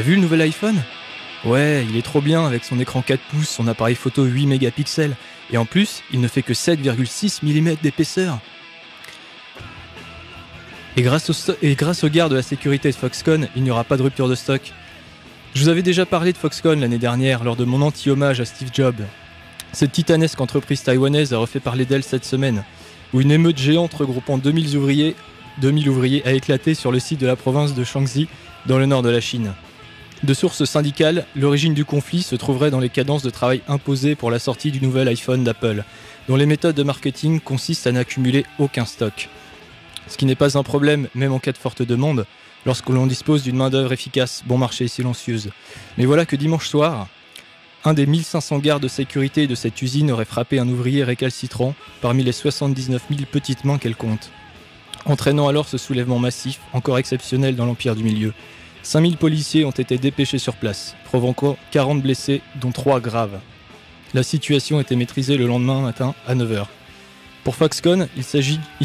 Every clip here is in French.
vu le nouvel iPhone ? Ouais, il est trop bien avec son écran 4 pouces, son appareil photo 8 mégapixels. Et en plus, il ne fait que 7,6 mm d'épaisseur. Et grâce aux gardes de la sécurité de Foxconn, il n'y aura pas de rupture de stock. Je vous avais déjà parlé de Foxconn l'année dernière lors de mon anti-hommage à Steve Jobs. Cette titanesque entreprise taïwanaise a refait parler d'elle cette semaine, où une émeute géante regroupant 2000 ouvriers a éclaté sur le site de la province de Shaanxi, dans le nord de la Chine. De sources syndicales, l'origine du conflit se trouverait dans les cadences de travail imposées pour la sortie du nouvel iPhone d'Apple, dont les méthodes de marketing consistent à n'accumuler aucun stock. Ce qui n'est pas un problème, même en cas de forte demande, lorsque l'on dispose d'une main-d'œuvre efficace, bon marché et silencieuse. Mais voilà que dimanche soir, un des 1500 gardes de sécurité de cette usine aurait frappé un ouvrier récalcitrant parmi les 79 000 petites mains qu'elle compte, entraînant alors ce soulèvement massif, encore exceptionnel dans l'Empire du Milieu. 5000 policiers ont été dépêchés sur place, provoquant 40 blessés, dont 3 graves. La situation était maîtrisée le lendemain matin à 9h. Pour Foxconn, il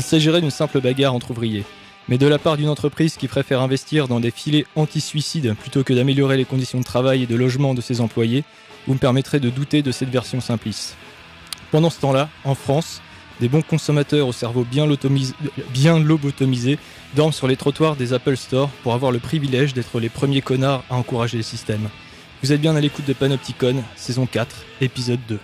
s'agirait d'une simple bagarre entre ouvriers. Mais de la part d'une entreprise qui préfère investir dans des filets anti-suicide plutôt que d'améliorer les conditions de travail et de logement de ses employés, vous me permettrez de douter de cette version simpliste. Pendant ce temps-là, en France, des bons consommateurs au cerveau bien lobotomisé dorment sur les trottoirs des Apple Store pour avoir le privilège d'être les premiers connards à encourager le système. Vous êtes bien à l'écoute de Panopticon, saison 4, épisode 2.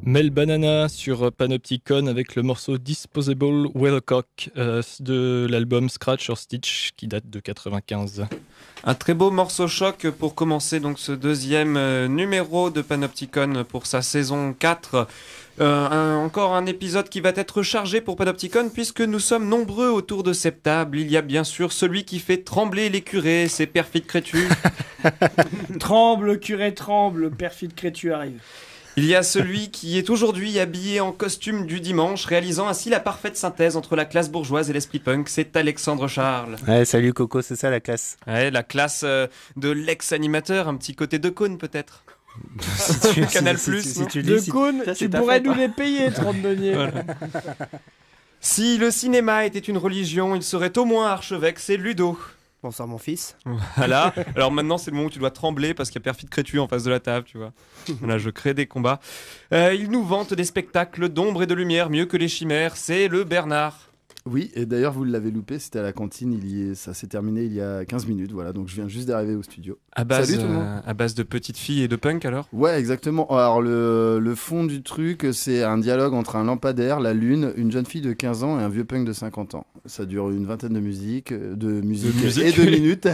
Mel Banana sur Panopticon avec le morceau Disposable Weathercock de l'album Scratch or Stitch qui date de 95. Un très beau morceau choc pour commencer donc ce deuxième numéro de Panopticon pour sa saison 4. Encore un épisode qui va être chargé pour Panopticon puisque nous sommes nombreux autour de cette table. Il y a bien sûr celui qui fait trembler les curés, c'est Perfide Crétu. Tremble, curé, tremble, Perfide Crétu arrive. Il y a celui qui est aujourd'hui habillé en costume du dimanche, réalisant ainsi la parfaite synthèse entre la classe bourgeoise et l'esprit punk. C'est Alexandre Charles. Ouais, salut Coco, c'est ça la classe. Ouais, la classe de l'ex-animateur, un petit côté de Cône peut-être. Canal+. Si tu dis, Cône, tu pourrais nous les payer, 30 deniers. Voilà. Si le cinéma était une religion, il serait au moins archevêque, c'est Ludo. Bonsoir mon fils. Voilà. Alors maintenant c'est le moment où tu dois trembler parce qu'il y a Perfide Crétu en face de la table, tu vois. Là je crée des combats. Il nous vante des spectacles d'ombre et de lumière mieux que les chimères. C'est le Bernard. Oui, et d'ailleurs vous l'avez loupé, c'était à la cantine, ça s'est terminé il y a 15 minutes, voilà, donc je viens juste d'arriver au studio. Salut tout le monde. À base de petites filles et de punk alors ? Ouais, exactement. Alors le fond du truc, c'est un dialogue entre un lampadaire, la lune, une jeune fille de 15 ans et un vieux punk de 50 ans. Ça dure une vingtaine de musique et 2 minutes.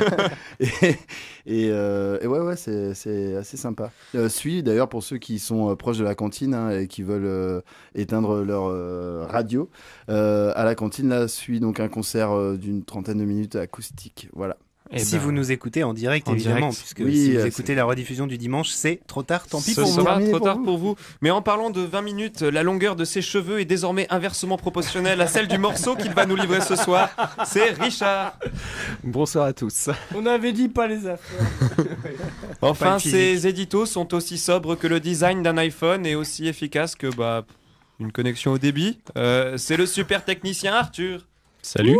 et ouais, c'est assez sympa. Suis d'ailleurs pour ceux qui sont proches de la cantine et qui veulent éteindre leur radio, à la cantine là suit donc un concert d'une 30aine de minutes acoustique, voilà. Si vous nous écoutez en direct, en évidemment, direct. puisque Oui, si vous c'est- écoutez la rediffusion du dimanche, c'est trop tard, tant pis Ce pour vous. sera Terminé trop pour tard vous. pour vous. Mais en parlant de 20 minutes, la longueur de ses cheveux est désormais inversement proportionnelle à celle du morceau qu'il va nous livrer ce soir. C'est Richard. Bonsoir à tous. On avait dit pas les affaires. Enfin, le physique. ces éditos sont aussi sobres que le design d'un iPhone et aussi efficaces que une connexion au débit. C'est le super technicien Arthur. Salut.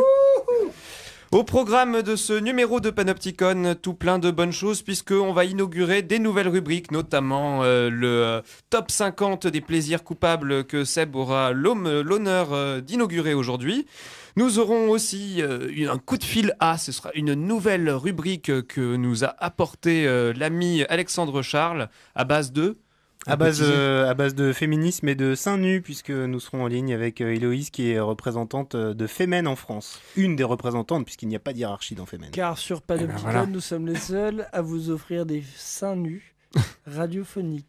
Au programme de ce numéro de Panopticon, tout plein de bonnes choses puisqu'on va inaugurer des nouvelles rubriques, notamment le top 50 des plaisirs coupables que Seb aura l'honneur d'inaugurer aujourd'hui. Nous aurons aussi un coup de fil A, ce sera une nouvelle rubrique que nous a apporté l'ami Alexandre Charles à base de... À base de féminisme et de seins nus, puisque nous serons en ligne avec Héloïse, qui est représentante de Femen en France. Une des représentantes, puisqu'il n'y a pas de hiérarchie dans Femen. Car sur Panopticon, voilà. nous sommes les seuls à vous offrir des seins nus radiophoniques.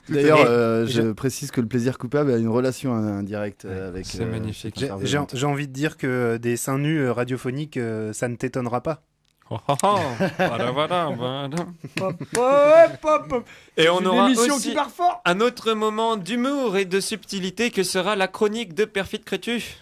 D'ailleurs, Et je précise que le plaisir coupable a une relation indirecte avec. c'est magnifique. cette intervenante. J'ai envie de dire que des seins nus radiophoniques, ça ne t'étonnera pas. Oh, oh, oh. Voilà. Hop, hop, hop, hop. Et on C'est une aura émission aussi qui part fort. un autre moment d'humour et de subtilité que sera la chronique de Perfide Crétu.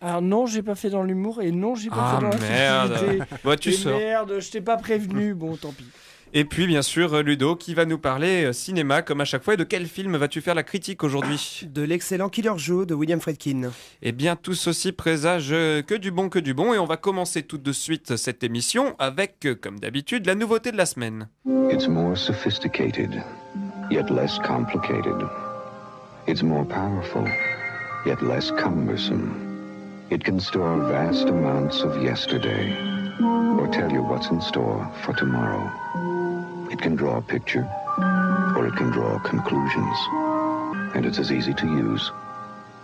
Alors non, j'ai pas fait dans l'humour et non, j'ai pas Ah, fait dans la merde. subtilité. Bah, tu Et sors. merde, je t'ai pas prévenu. Bon, tant pis. Et puis, bien sûr, Ludo qui va nous parler cinéma comme à chaque fois. Et de quel film vas-tu faire la critique aujourd'hui ? De l'excellent Killer Joe de William Friedkin. Eh bien, tout ceci présage que du bon. Et on va commencer tout de suite cette émission avec, comme d'habitude, la nouveauté de la semaine. It's more sophisticated, yet less complicated. It's more powerful, yet less cumbersome. It can store vast amounts of yesterday, or tell you what's in store for tomorrow. It can draw a picture, or it can draw conclusions. And it's as easy to use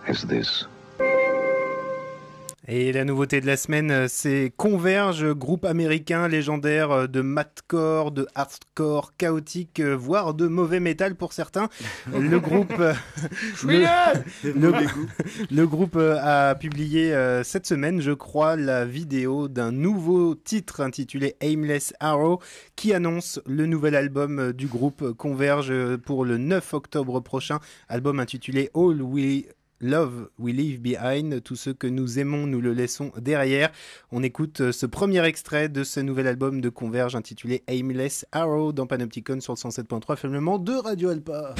as this. Et la nouveauté de la semaine, c'est Converge, groupe américain légendaire de mathcore, de hardcore chaotique, voire de mauvais métal pour certains. Le groupe, le groupe a publié cette semaine, je crois, la vidéo d'un nouveau titre intitulé Aimless Arrow qui annonce le nouvel album du groupe Converge pour le 9 octobre prochain. Album intitulé All We Love We Leave Behind, tout ce que nous aimons, nous le laissons derrière. On écoute ce premier extrait de ce nouvel album de Converge intitulé Aimless Arrow dans Panopticon sur le 107.3 filmement de Radio Alpa.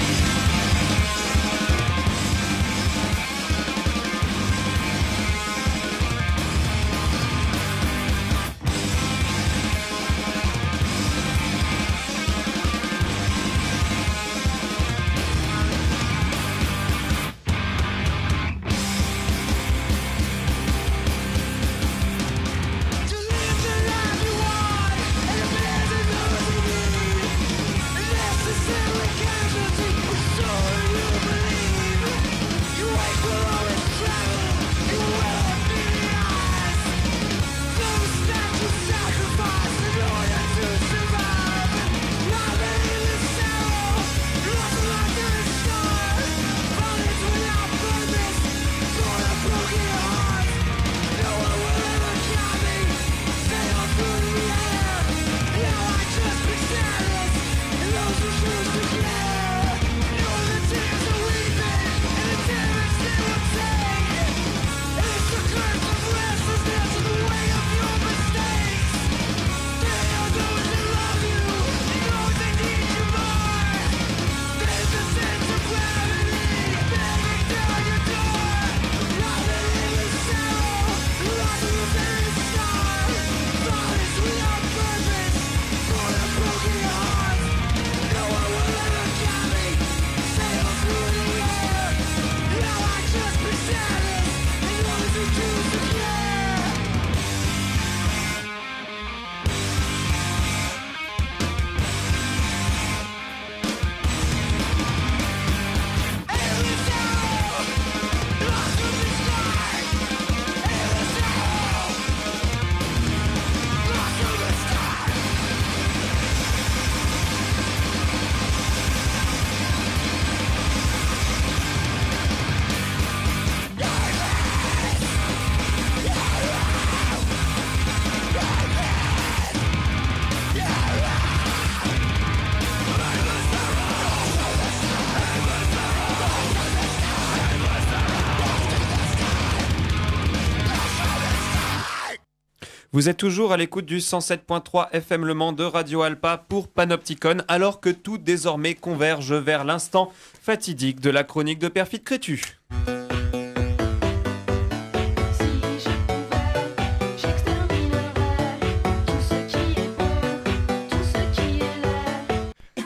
Necessarily casualty, Vous êtes toujours à l'écoute du 107.3 FM Le Mans de Radio Alpa pour Panopticon, alors que tout désormais converge vers l'instant fatidique de la chronique de Perfide Crétu.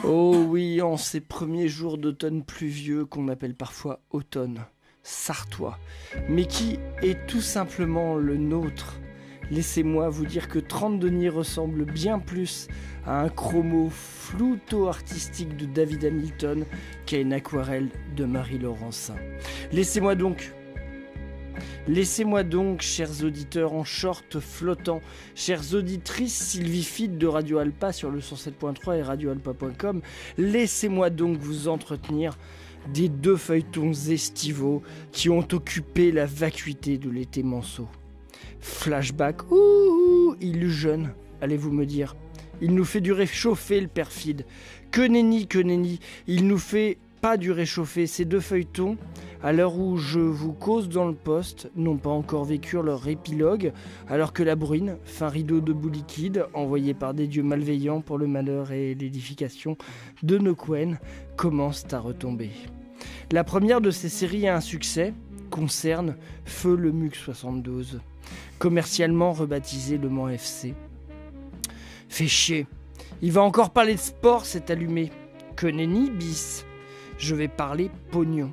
Oh oui, en ces premiers jours d'automne pluvieux qu'on appelle parfois automne sartois, mais qui est tout simplement le nôtre. Laissez-moi vous dire que 30 deniers ressemble bien plus à un chromo flouto-artistique de David Hamilton qu'à une aquarelle de Marie Laurencin. Laissez-moi donc, chers auditeurs en short flottant, chères auditrices sylviphiles de Radio Alpa sur le 107.3 et radioalpa.com, laissez-moi donc vous entretenir des 2 feuilletons estivaux qui ont occupé la vacuité de l'été manceau. Flashback, il est jeune, allez-vous me dire. Il nous fait du réchauffer le perfide. Que nenni, il nous fait pas du réchauffer. Ces 2 feuilletons, à l'heure où je vous cause dans le poste, n'ont pas encore vécu leur épilogue, alors que la bruine, fin rideau de boue liquide, envoyé par des dieux malveillants pour le malheur et l'édification de nos Quen, commence à retomber. La première de ces séries à un succès concerne Feu le MUC 72, commercialement rebaptisé Le Mans FC. Fait chier, il va encore parler de sport, cet allumé. Que nenni bis. Je vais parler pognon.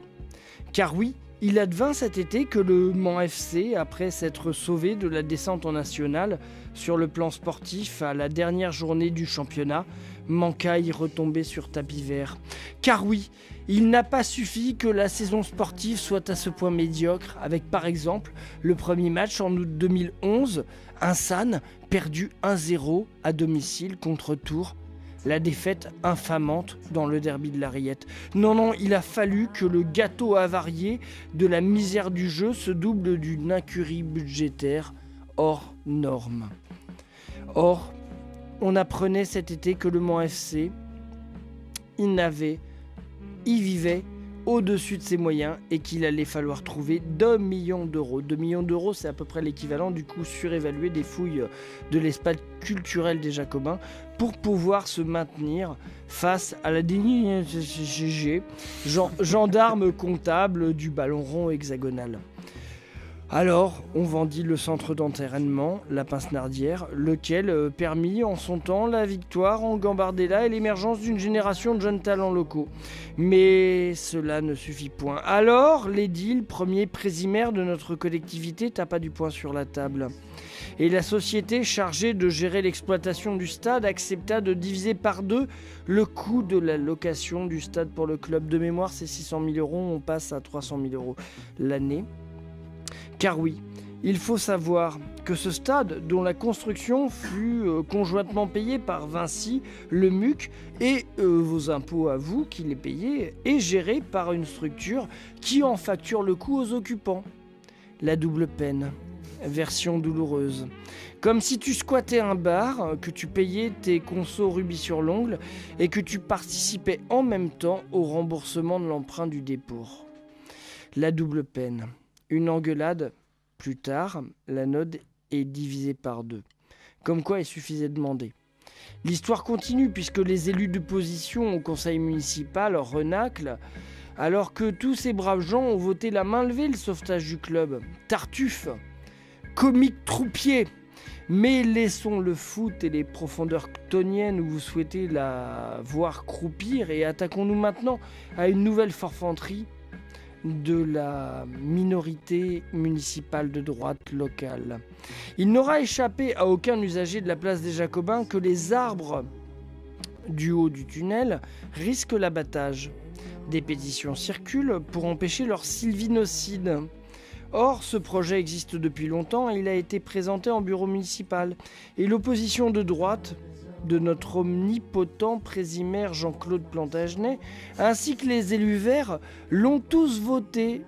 Car oui, il advint cet été que le Mans FC, après s'être sauvé de la descente en nationale sur le plan sportif à la dernière journée du championnat, manqua y retomber sur tapis vert. Car oui, il n'a pas suffi que la saison sportive soit à ce point médiocre, avec par exemple le premier match en août 2011, un SAN perdu 1-0 à domicile contre Tours. La défaite infamante dans le derby de la Rillette. Non, il a fallu que le gâteau avarié de la misère du jeu se double d'une incurie budgétaire hors norme. Or, on apprenait cet été que le Mans FC, il vivait au-dessus de ses moyens et qu'il allait falloir trouver 2 millions d'euros. 2 millions d'euros, c'est à peu près l'équivalent du coût surévalué des fouilles de l'espace culturel des Jacobins pour pouvoir se maintenir face à la DGG, gendarme comptable du ballon rond hexagonal. Alors, on vendit le centre d'entraînement, la Pince-Nardière, lequel permit en son temps la victoire en Gambardella et l'émergence d'une génération de jeunes talents locaux. Mais cela ne suffit point. Alors, l'édile, premier présimaire de notre collectivité, tapa du poing sur la table. Et la société chargée de gérer l'exploitation du stade accepta de diviser par 2 le coût de la location du stade pour le club. De mémoire, c'est 600 000 euros, on passe à 300 000 euros l'année. Car oui, il faut savoir que ce stade, dont la construction fut conjointement payée par Vinci, le MUC et vos impôts à vous qui les payez, est géré par une structure qui en facture le coût aux occupants. La double peine, version douloureuse. Comme si tu squattais un bar, que tu payais tes consos rubis sur l'ongle et que tu participais en même temps au remboursement de l'emprunt du dépôt. La double peine. Une engueulade, plus tard, la note est divisée par 2. Comme quoi il suffisait de demander. L'histoire continue puisque les élus d'opposition au conseil municipal renaclent alors que tous ces braves gens ont voté la main levée le sauvetage du club. Tartuffe, comique troupier. Mais laissons le foot et les profondeurs ctoniennes où vous souhaitez la voir croupir et attaquons-nous maintenant à une nouvelle forfanterie de la minorité municipale de droite locale. Il n'aura échappé à aucun usager de la place des Jacobins que les arbres du haut du tunnel risquent l'abattage. Des pétitions circulent pour empêcher leur sylvinocide. Or, ce projet existe depuis longtemps et il a été présenté en bureau municipal. Et l'opposition de droite de notre omnipotent présimaire Jean-Claude Plantagenet, ainsi que les élus verts, l'ont tous voté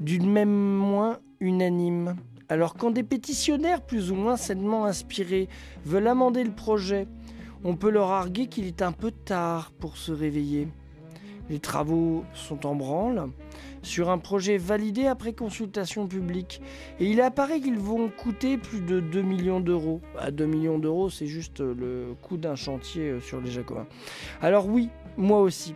d'une même moins unanime. Alors quand des pétitionnaires plus ou moins sainement inspirés veulent amender le projet, on peut leur arguer qu'il est un peu tard pour se réveiller. Les travaux sont en branle sur un projet validé après consultation publique. Et il apparaît qu'ils vont coûter plus de 2 millions d'euros. 2 millions d'euros, c'est juste le coût d'un chantier sur les Jacobins. Alors oui, moi aussi.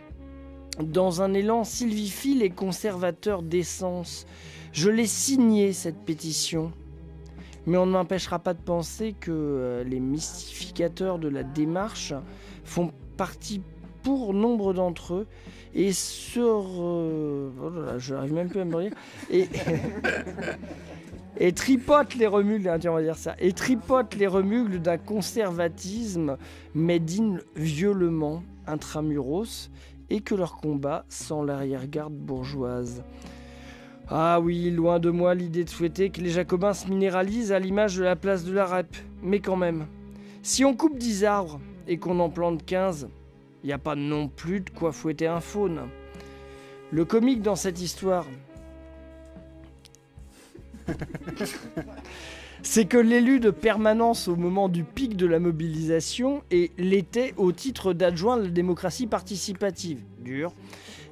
Dans un élan sylviphile et conservateur d'essence, je l'ai signé cette pétition. Mais on ne m'empêchera pas de penser que les mystificateurs de la démarche font partie pour nombre d'entre eux et oh là là, je n'arrive même plus à me dire et tripotent les remugles, on va dire ça, et tripotent les remugles d'un conservatisme made in violemment intramuros et que leur combat sans l'arrière-garde bourgeoise. Ah oui, loin de moi l'idée de souhaiter que les Jacobins se minéralisent à l'image de la place de la Rep, mais quand même, si on coupe 10 arbres et qu'on en plante 15, il n'y a pas non plus de quoi fouetter un faune. Le comique dans cette histoire, c'est que l'élu de permanence au moment du pic de la mobilisation l'était au titre d'adjoint de la démocratie participative, dur,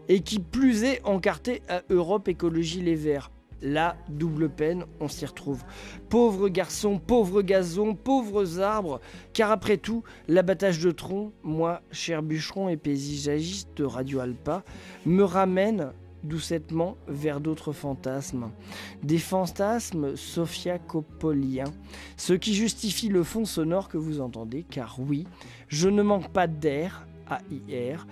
et qui plus est encarté à Europe Écologie Les Verts. Là, double peine, on s'y retrouve. Pauvres garçons, pauvres gazons, pauvres arbres, car après tout, l'abattage de troncs, moi, cher bûcheron et paysagiste de Radio Alpa, me ramène doucettement vers d'autres fantasmes. Des fantasmes sophiacopoliens, ce qui justifie le fond sonore que vous entendez, car oui, je ne manque pas d'air, AIR.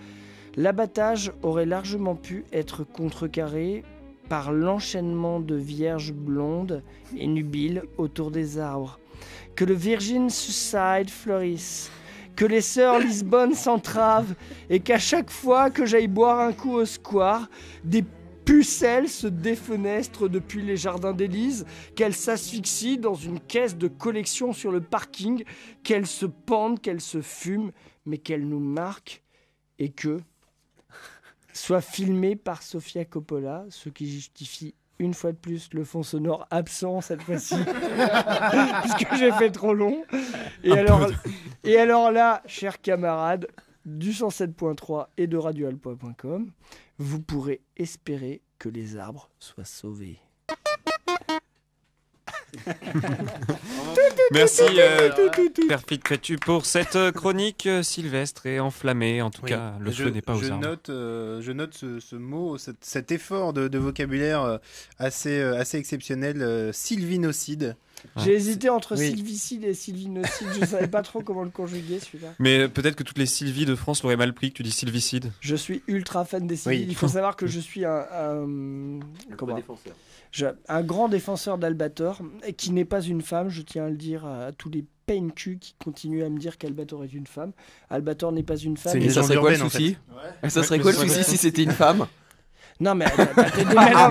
L'abattage aurait largement pu être contrecarré par l'enchaînement de vierges blondes et nubiles autour des arbres. Que le Virgin Suicide fleurisse, que les sœurs Lisbonne s'entravent et qu'à chaque fois que j'aille boire un coup au square, des pucelles se défenestrent depuis les jardins d'Élysée, qu'elles s'asphyxient dans une caisse de collection sur le parking, qu'elles se pendent, qu'elles se fument, mais qu'elles nous marquent et que soit filmé par Sofia Coppola, ce qui justifie une fois de plus le fond sonore absent cette fois-ci, puisque j'ai fait trop long. Et alors là, chers camarades du 107.3 et de radioalpa.com, vous pourrez espérer que les arbres soient sauvés. Merci Perfide Crétu pour cette chronique sylvestre et enflammée. En tout cas, le feu n'est pas aux arbres. Je note ce mot, cet effort de vocabulaire assez exceptionnel, sylvinocide. J'ai hésité entre sylvicide et sylvinocide, je savais pas trop comment le conjuguer celui-là. Mais peut-être que toutes les Sylvies de France l'auraient mal pris que tu dis sylvicide. Je suis ultra fan des Sylvies. Il faut savoir que je suis un grand défenseur d'Albator, qui n'est pas une femme, je tiens à le dire à tous les PNQ qui continuent à me dire qu'Albator est une femme. Albator n'est pas une femme. Et ça serait quoi le souci ? Ça serait quoi le souci si c'était une femme ? Non mais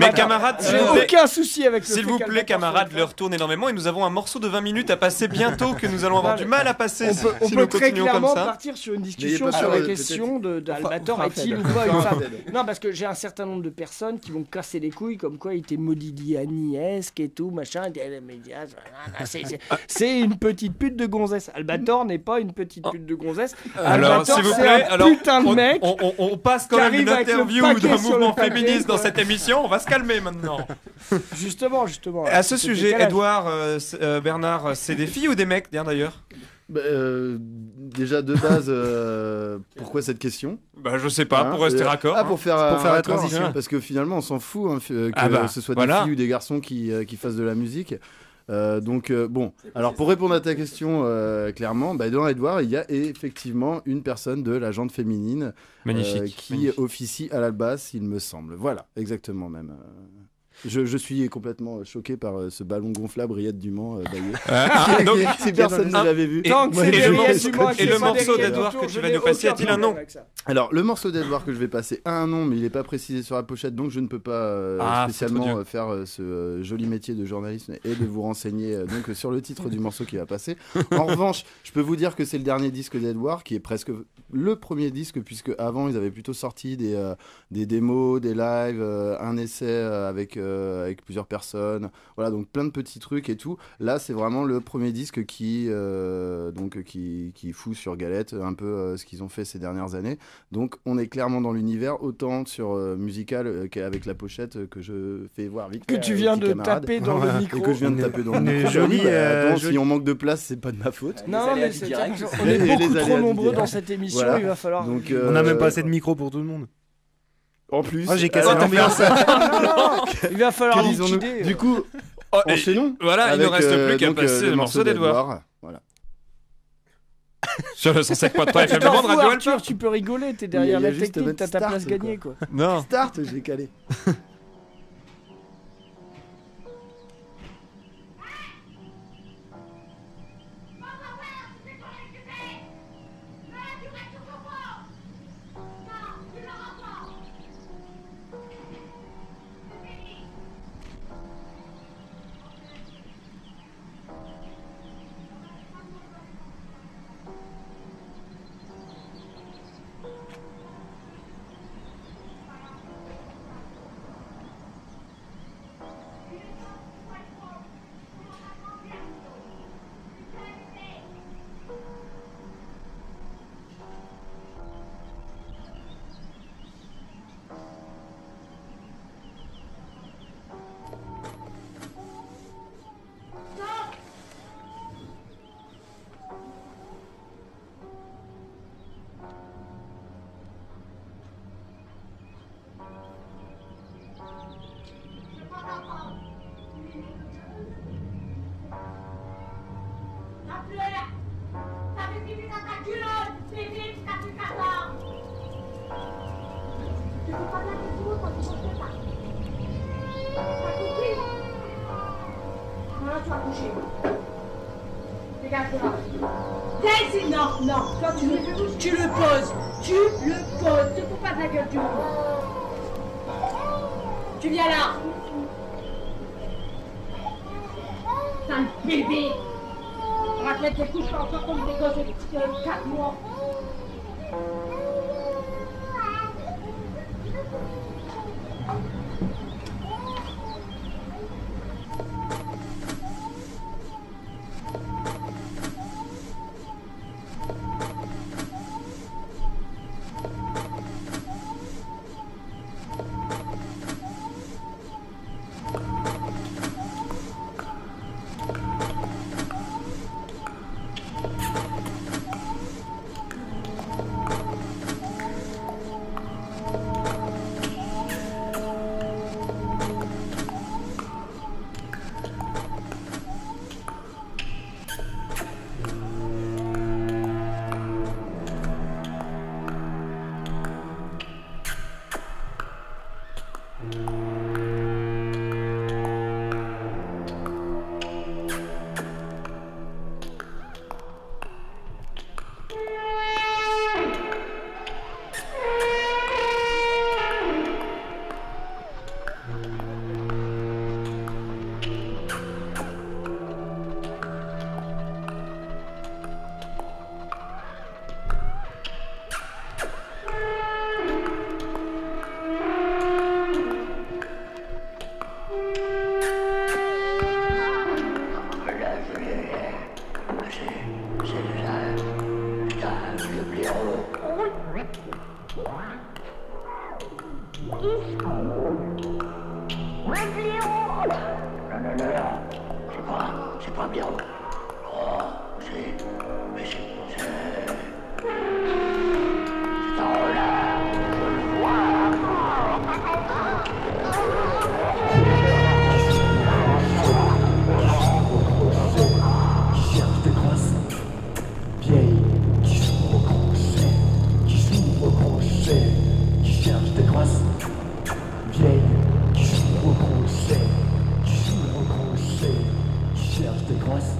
mais camarades, j'ai aucun souci avec le s'il vous plaît camarades, l'heure tourne énormément et nous avons un morceau de 20 minutes à passer bientôt que nous allons avoir du mal à passer. On peut très clairement partir sur une discussion sur la question d'Albator est-il ou pas une femme. Non, parce que j'ai un certain nombre de personnes qui vont casser les couilles comme quoi il était Modiglianiesque et tout machin. C'est une petite pute de gonzesse. Albator n'est pas une petite pute de gonzesse. Alors s'il vous plaît, putain de mec. On passe quand même une interview d'un mouvement féministe dans cette émission, on va se calmer maintenant. Justement. À ce sujet, Edouard, Bernard, c'est des filles ou des mecs d'ailleurs ? Déjà de base, pourquoi cette question ? Je sais pas, pour rester raccord. Pour faire la transition. Parce que finalement, on s'en fout que ce soit des filles ou des garçons qui fassent de la musique. Alors pour répondre à ta question clairement, dans Edouard, il y a effectivement une personne de la gente féminine qui officie à l'Albas, il me semble. Voilà, exactement même. Je suis complètement choqué par ce ballon gonflable Riette du Mans donc si personne ne l'avait vu. Et le morceau d'Edouard que tu vas nous passer a-t-il un nom ? Alors le morceau d'Edouard que je vais passer a un nom, mais il n'est pas précisé sur la pochette, donc je ne peux pas spécialement faire ce joli métier de journalisme et de vous renseigner donc sur le titre du morceau qui va passer. En revanche, je peux vous dire que c'est le dernier disque d'Edouard, qui est presque le premier disque, puisque avant ils avaient plutôt sorti des démos, des lives, un essai avec avec plusieurs personnes. Voilà, donc plein de petits trucs et tout. Là, c'est vraiment le premier disque qui fout sur galette un peu ce qu'ils ont fait ces dernières années. Donc, on est clairement dans l'univers, autant sur musical qu'avec la pochette que je fais voir vite. Que tu viens de taper dans le micro. Et que je viens de taper dans le micro. Si on manque de place, c'est pas de ma faute. Non, mais on est beaucoup trop nombreux dans cette émission, voilà. Il va falloir... Donc, on n'a même pas assez de micro pour tout le monde. En plus, j'ai cassé l'ambiance. Il va falloir liquider. Du coup, enchaînons. Voilà, il ne reste plus qu'à passer le morceau d'Edouard. Voilà. Sur le 107.3 FM de Radio Arthur, tu peux rigoler, t'es derrière la technique, t'as ta place gagnée, quoi. Non. Start, j'ai calé. Non, toi tu le poses. Tu te fous pas de la gueule du monde. Tu viens là. Sale bébé. On va te mettre des couches encore comme des gosses de 4 mois. Des grosses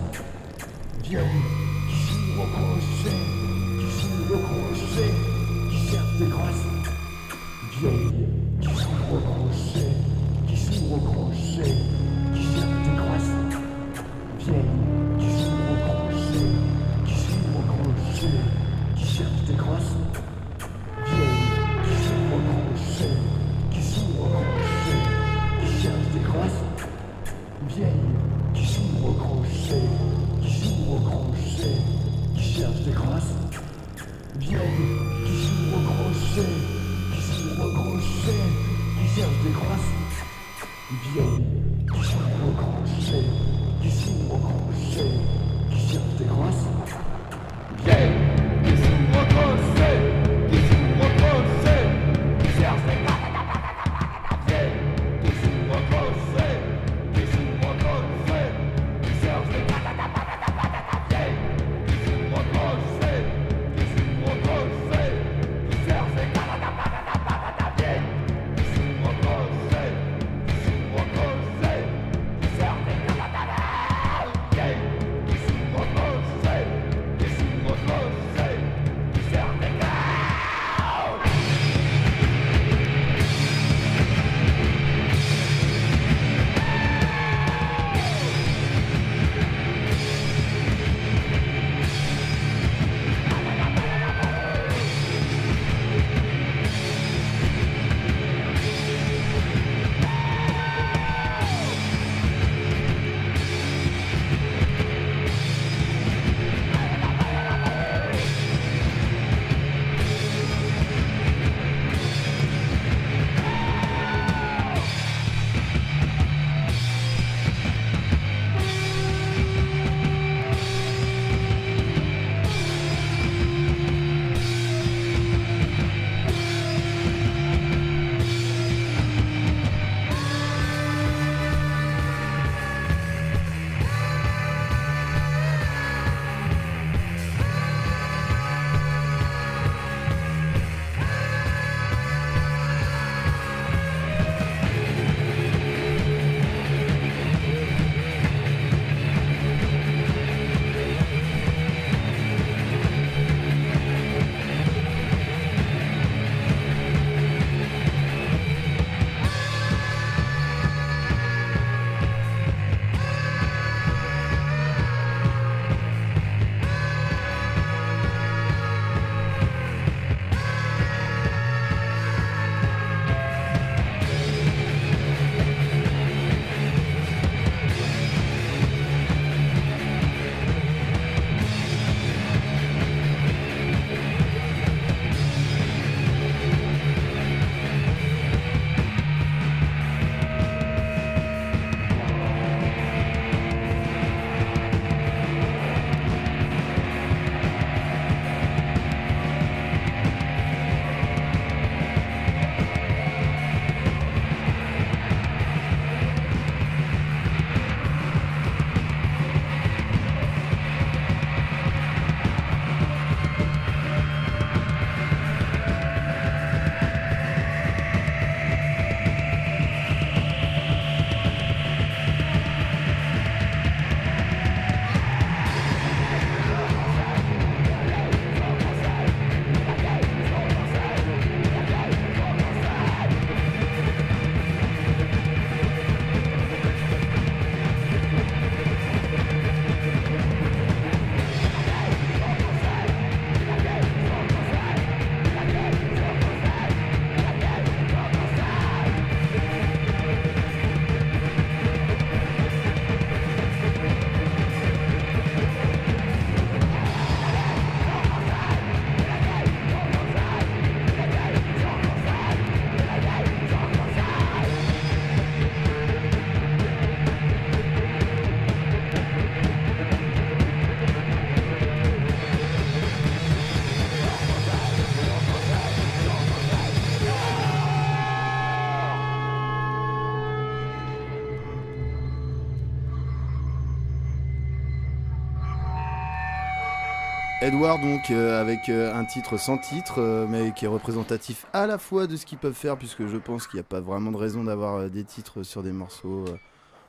Edward, donc, avec un titre sans titre, mais qui est représentatif à la fois de ce qu'ils peuvent faire, puisque je pense qu'il n'y a pas vraiment de raison d'avoir des titres sur des morceaux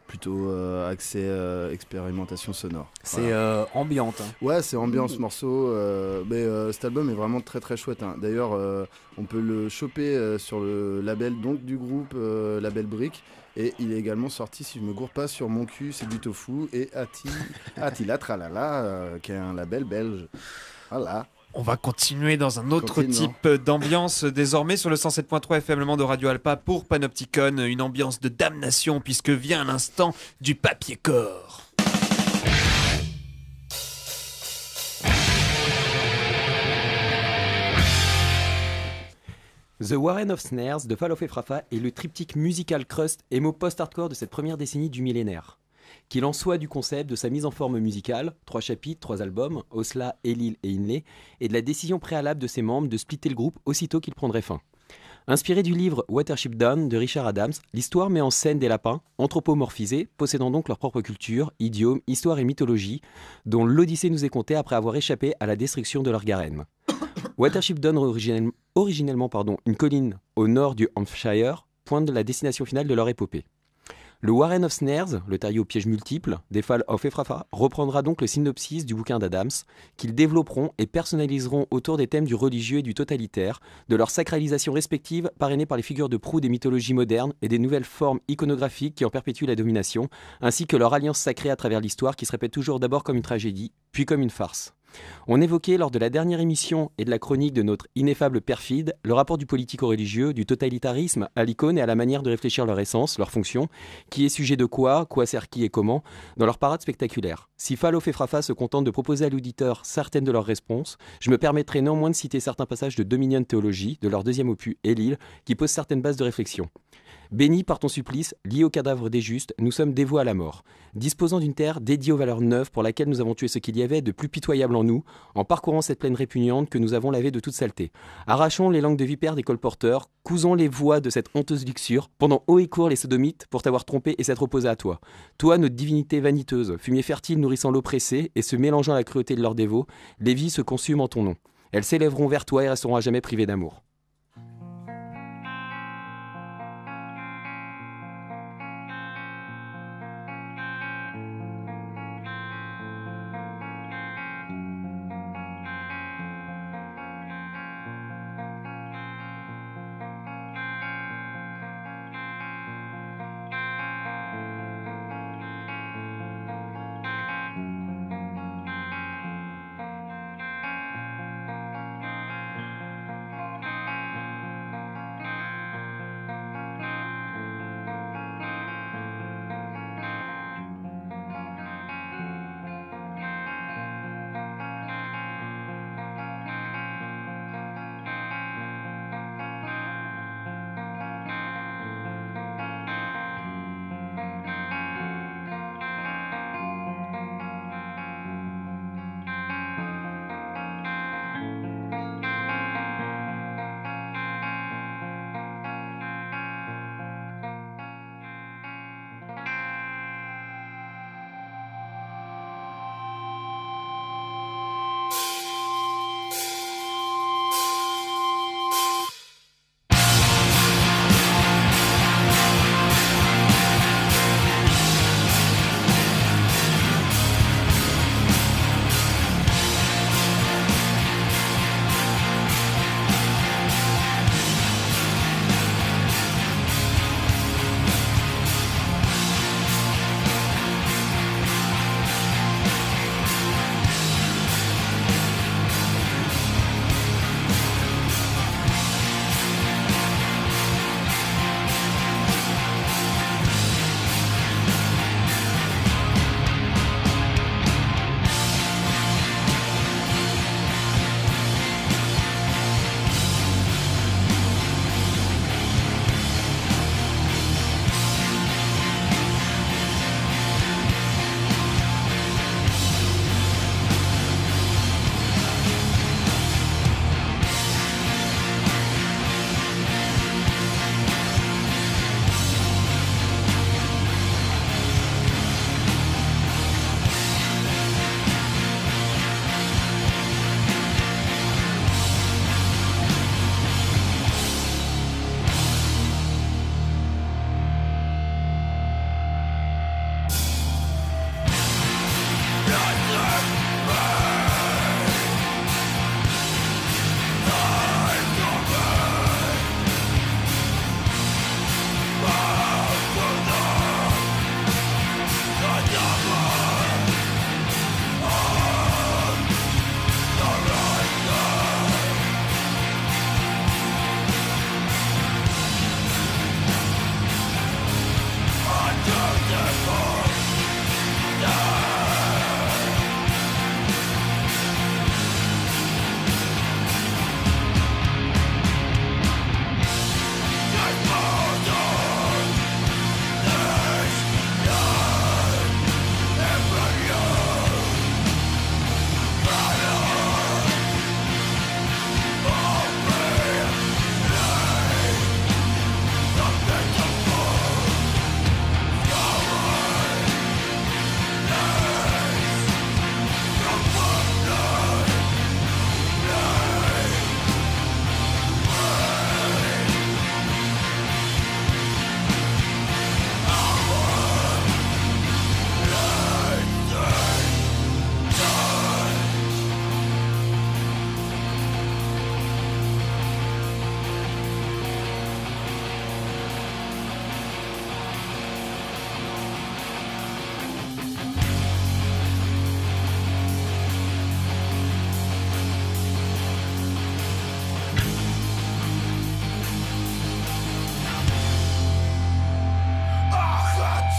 plutôt axés expérimentation sonore. C'est ambiante. Hein. Ouais, c'est ambiance morceau, mais cet album est vraiment très très chouette. Hein. D'ailleurs, on peut le choper sur le label donc, du groupe, label Brick. Et il est également sorti, si je me gourre pas, sur Mon Cul, c'est du tofu et Attila Tralala, qui est un label belge. Voilà. On va continuer dans un autre type d'ambiance désormais sur le 107.3 FM de Radio Alpa pour Panopticon, une ambiance de damnation puisque vient l'instant du papier corps. The Warren of Snares de Fall of Efrafa est le triptyque musical crust emo post-hardcore de cette première décennie du millénaire. Qu'il en soit du concept, de sa mise en forme musicale, 3 chapitres, 3 albums, Osla, Elil et Inlay, et de la décision préalable de ses membres de splitter le groupe aussitôt qu'il prendrait fin. Inspiré du livre Watership Down de Richard Adams, l'histoire met en scène des lapins, anthropomorphisés, possédant donc leur propre culture, idiome, histoire et mythologie, dont l'Odyssée nous est contée après avoir échappé à la destruction de leur garenne. Watership Down, originellement une colline au nord du Hampshire, pointe de la destination finale de leur épopée. Le Warren of Snares, le terrier aux pièges multiples, des Fall of Efrafa, reprendra donc le synopsis du bouquin d'Adams, qu'ils développeront et personnaliseront autour des thèmes du religieux et du totalitaire, de leur sacralisation respective parrainée par les figures de proue des mythologies modernes et des nouvelles formes iconographiques qui en perpétuent la domination, ainsi que leur alliance sacrée à travers l'histoire qui se répète toujours d'abord comme une tragédie, puis comme une farce. On évoquait lors de la dernière émission et de la chronique de notre ineffable perfide le rapport du politico-religieux, du totalitarisme à l'icône et à la manière de réfléchir leur essence, leur fonction, qui est sujet de quoi sert qui et comment, dans leur parade spectaculaire. Si Fall of Efrafa se contente de proposer à l'auditeur certaines de leurs réponses, je me permettrai néanmoins de citer certains passages de Dominion Theology, de leur deuxième opus Elil, qui posent certaines bases de réflexion. Bénis par ton supplice, liés au cadavre des justes, nous sommes dévoués à la mort. Disposant d'une terre dédiée aux valeurs neuves pour laquelle nous avons tué ce qu'il y avait de plus pitoyable en nous, en parcourant cette plaine répugnante que nous avons lavée de toute saleté. Arrachons les langues de vipères des colporteurs, cousons les voix de cette honteuse luxure, pendant haut et court les sodomites pour t'avoir trompé et s'être opposé à toi. Toi, notre divinité vaniteuse, fumier fertile nourrissant l'oppressé et se mélangeant à la cruauté de leurs dévots, les vies se consument en ton nom. Elles s'élèveront vers toi et resteront à jamais privées d'amour.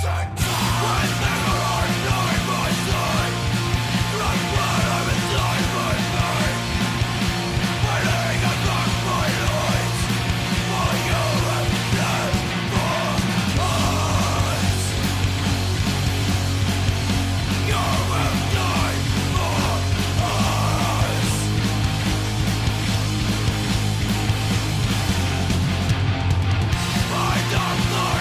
My dark Lord,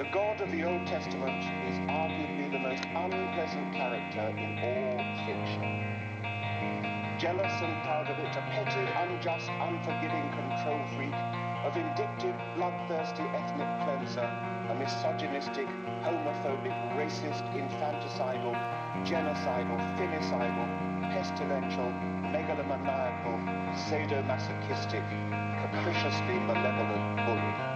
The God of the Old Testament is arguably the most unpleasant character in all fiction. Jealous and proud of it, a petty, unjust, unforgiving control freak, a vindictive, bloodthirsty ethnic cleanser, a misogynistic, homophobic, racist, infanticidal, genocidal, filicidal, pestilential, megalomaniacal, sadomasochistic, capriciously malevolent bully.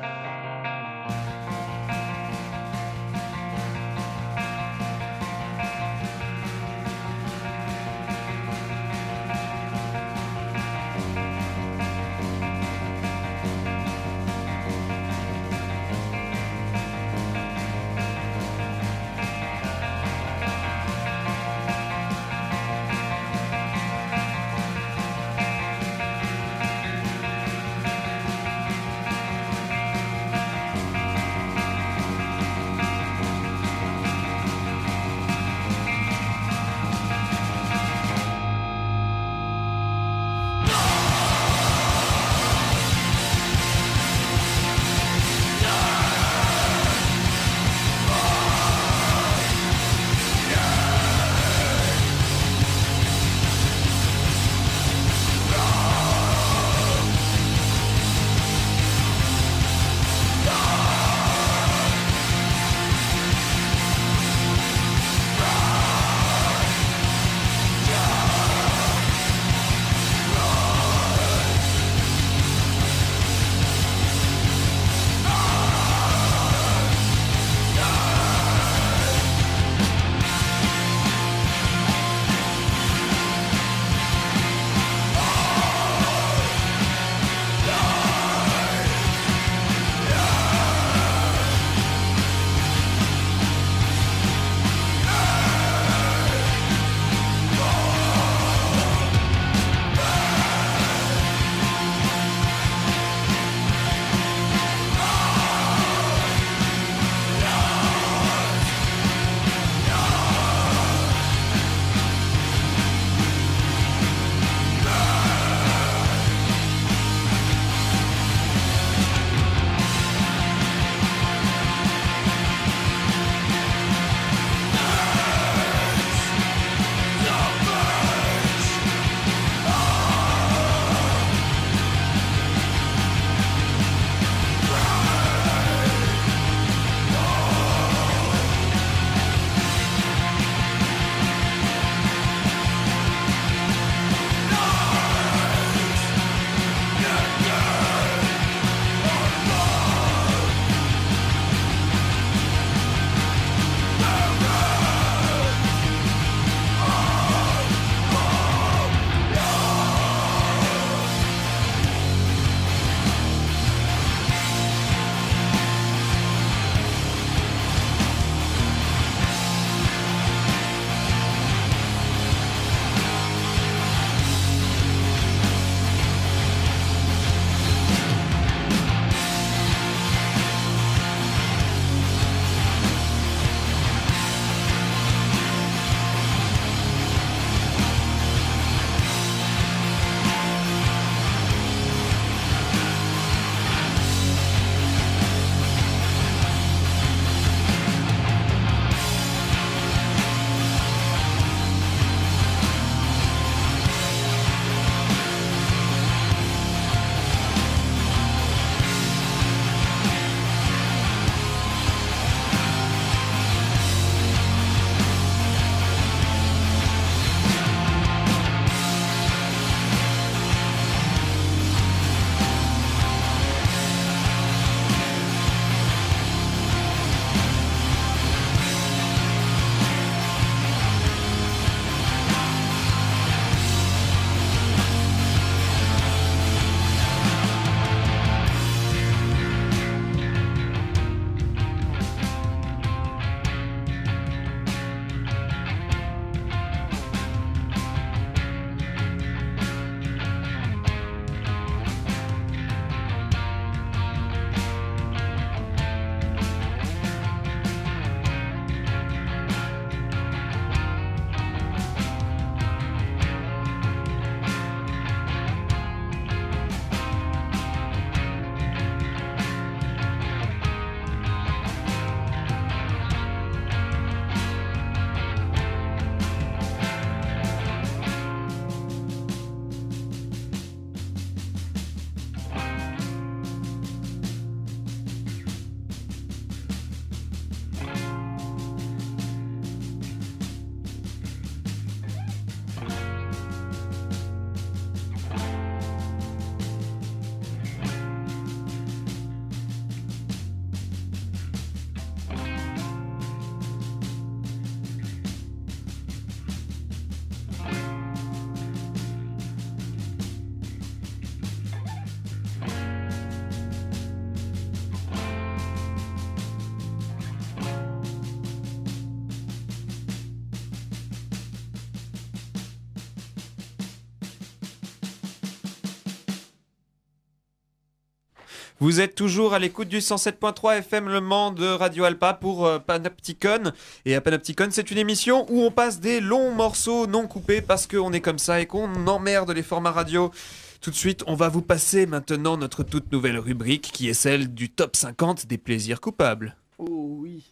Vous êtes toujours à l'écoute du 107.3 FM Le Mans de Radio Alpa pour Panopticon. Et à Panopticon, c'est une émission où on passe des longs morceaux non coupés parce qu'on est comme ça et qu'on emmerde les formats radio. Tout de suite, on va vous passer maintenant notre toute nouvelle rubrique qui est celle du top 50 des plaisirs coupables. Oh oui.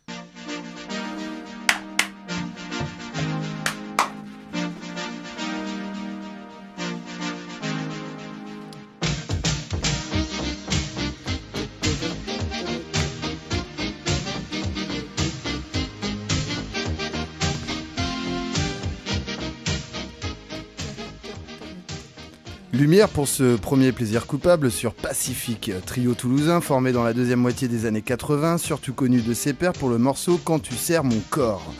Lumière pour ce premier plaisir coupable sur Pacifique, trio toulousain formé dans la deuxième moitié des années 80, surtout connu de ses pairs pour le morceau « Quand tu serres mon corps ».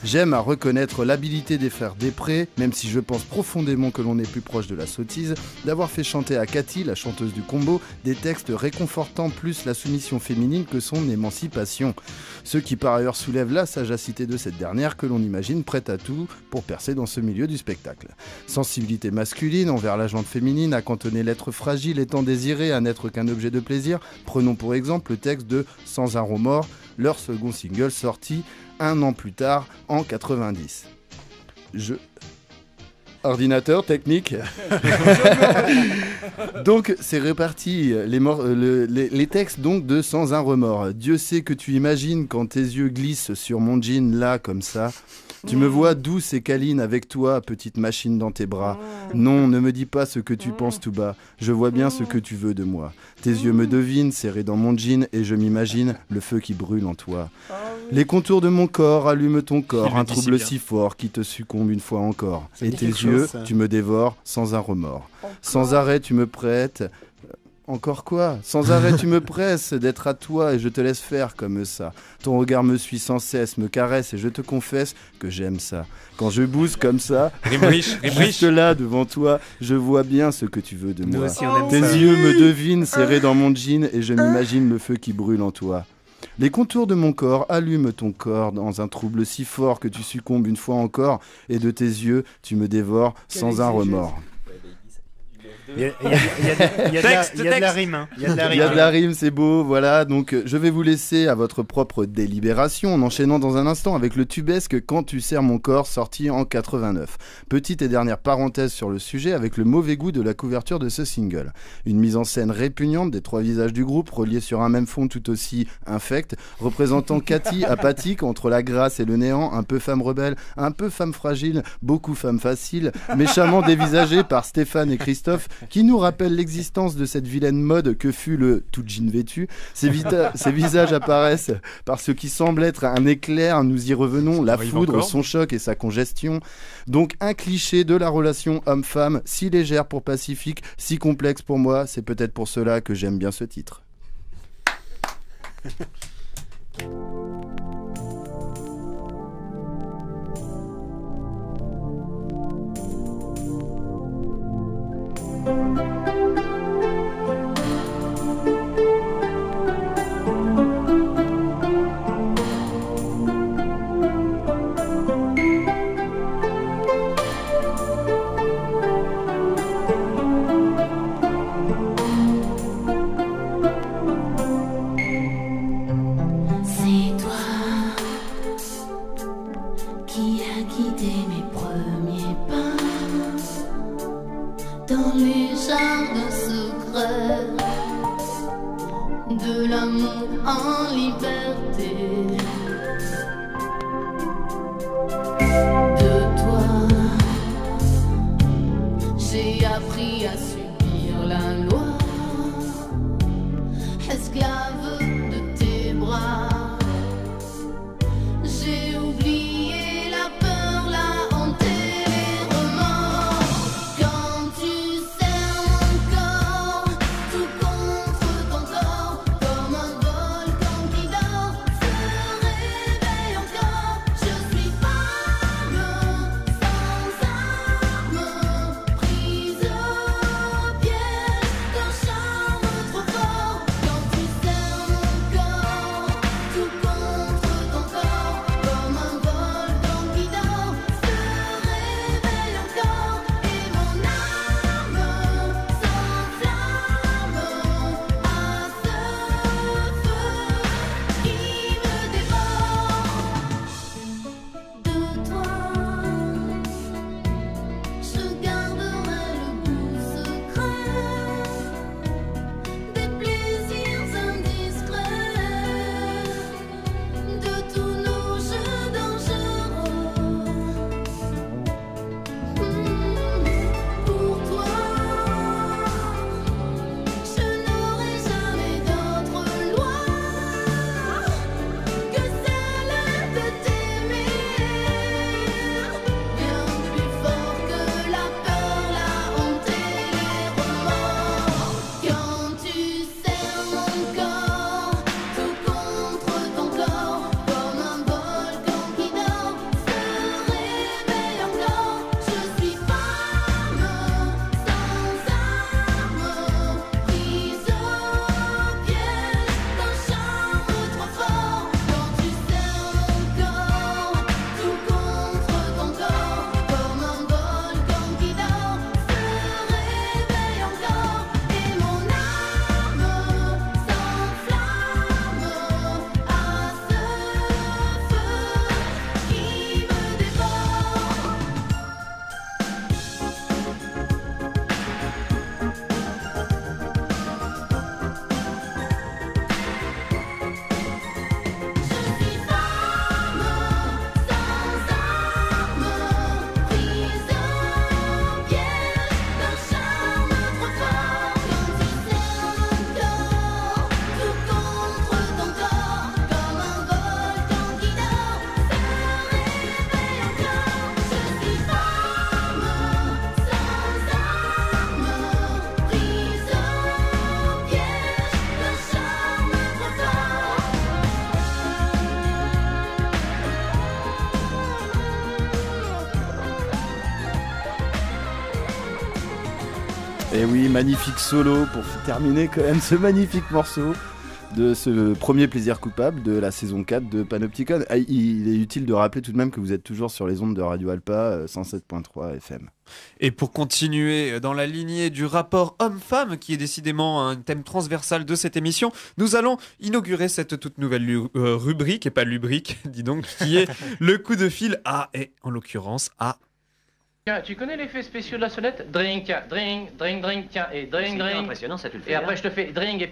J'aime à reconnaître l'habilité des frères Després, même si je pense profondément que l'on est plus proche de la sottise, d'avoir fait chanter à Cathy, la chanteuse du combo, des textes réconfortant plus la soumission féminine que son émancipation. Ce qui par ailleurs soulève la sagacité de cette dernière que l'on imagine prête à tout pour percer dans ce milieu du spectacle. Sensibilité masculine envers la jante féminine, à cantonner l'être fragile étant désiré à n'être qu'un objet de plaisir, prenons pour exemple le texte de Sans un remords, leur second single sorti un an plus tard, en 90. Ordinateur, technique. Donc, c'est réparti, les textes donc de Sans un remords. Dieu sait que tu imagines quand tes yeux glissent sur mon jean là, comme ça. Tu me vois douce et câline avec toi, petite machine dans tes bras. Non, ne me dis pas ce que tu penses tout bas. Je vois bien ce que tu veux de moi. Tes yeux me devinent, serrés dans mon jean, et je m'imagine le feu qui brûle en toi. Les contours de mon corps allument ton corps, un trouble si fort qui te succombe une fois encore. Et tes yeux, tu me dévores sans un remords. Sans arrêt, tu me prêtes... Encore quoi? Sans arrêt tu me presses d'être à toi et je te laisse faire comme ça. Ton regard me suit sans cesse, me caresse et je te confesse que j'aime ça. Quand je bouge comme ça, juste là devant toi, je vois bien ce que tu veux de moi. Tes yeux me devinent serrés dans mon jean et je m'imagine le feu qui brûle en toi. Les contours de mon corps allument ton corps dans un trouble si fort que tu succombes une fois encore et de tes yeux tu me dévores sans un remords. Il y a de la rime. Hein. Il y a de la rime, c'est beau. Voilà, donc je vais vous laisser à votre propre délibération en enchaînant dans un instant avec le tubesque Quand tu serres mon corps, sorti en 89. Petite et dernière parenthèse sur le sujet avec le mauvais goût de la couverture de ce single. Une mise en scène répugnante des trois visages du groupe reliés sur un même fond tout aussi infect, représentant Cathy apathique entre la grâce et le néant, un peu femme rebelle, un peu femme fragile, beaucoup femme facile, méchamment dévisagée par Stéphane et Christophe, qui nous rappelle l'existence de cette vilaine mode que fut le tout jean vêtu. Ces visages apparaissent par ce qui semble être un éclair, nous y revenons, la foudre, son choc et sa congestion. Donc un cliché de la relation homme-femme, si légère pour Pacifique, si complexe pour moi, c'est peut-être pour cela que j'aime bien ce titre. Et oui, magnifique solo pour terminer quand même ce magnifique morceau de ce premier plaisir coupable de la saison 4 de Panopticon. Il est utile de rappeler tout de même que vous êtes toujours sur les ondes de Radio Alpa 107.3 FM. Et pour continuer dans la lignée du rapport homme-femme, qui est décidément un thème transversal de cette émission, nous allons inaugurer cette toute nouvelle rubrique, et pas lubrique, dis donc, qui est le coup de fil à, et en l'occurrence à... Tiens, tu connais l'effet spéciaux de la sonnette? Drink, tiens, drink, drink, drink, tiens, et drink, drink. C'est impressionnant, ça tu le fais. Et après je te fais drink, et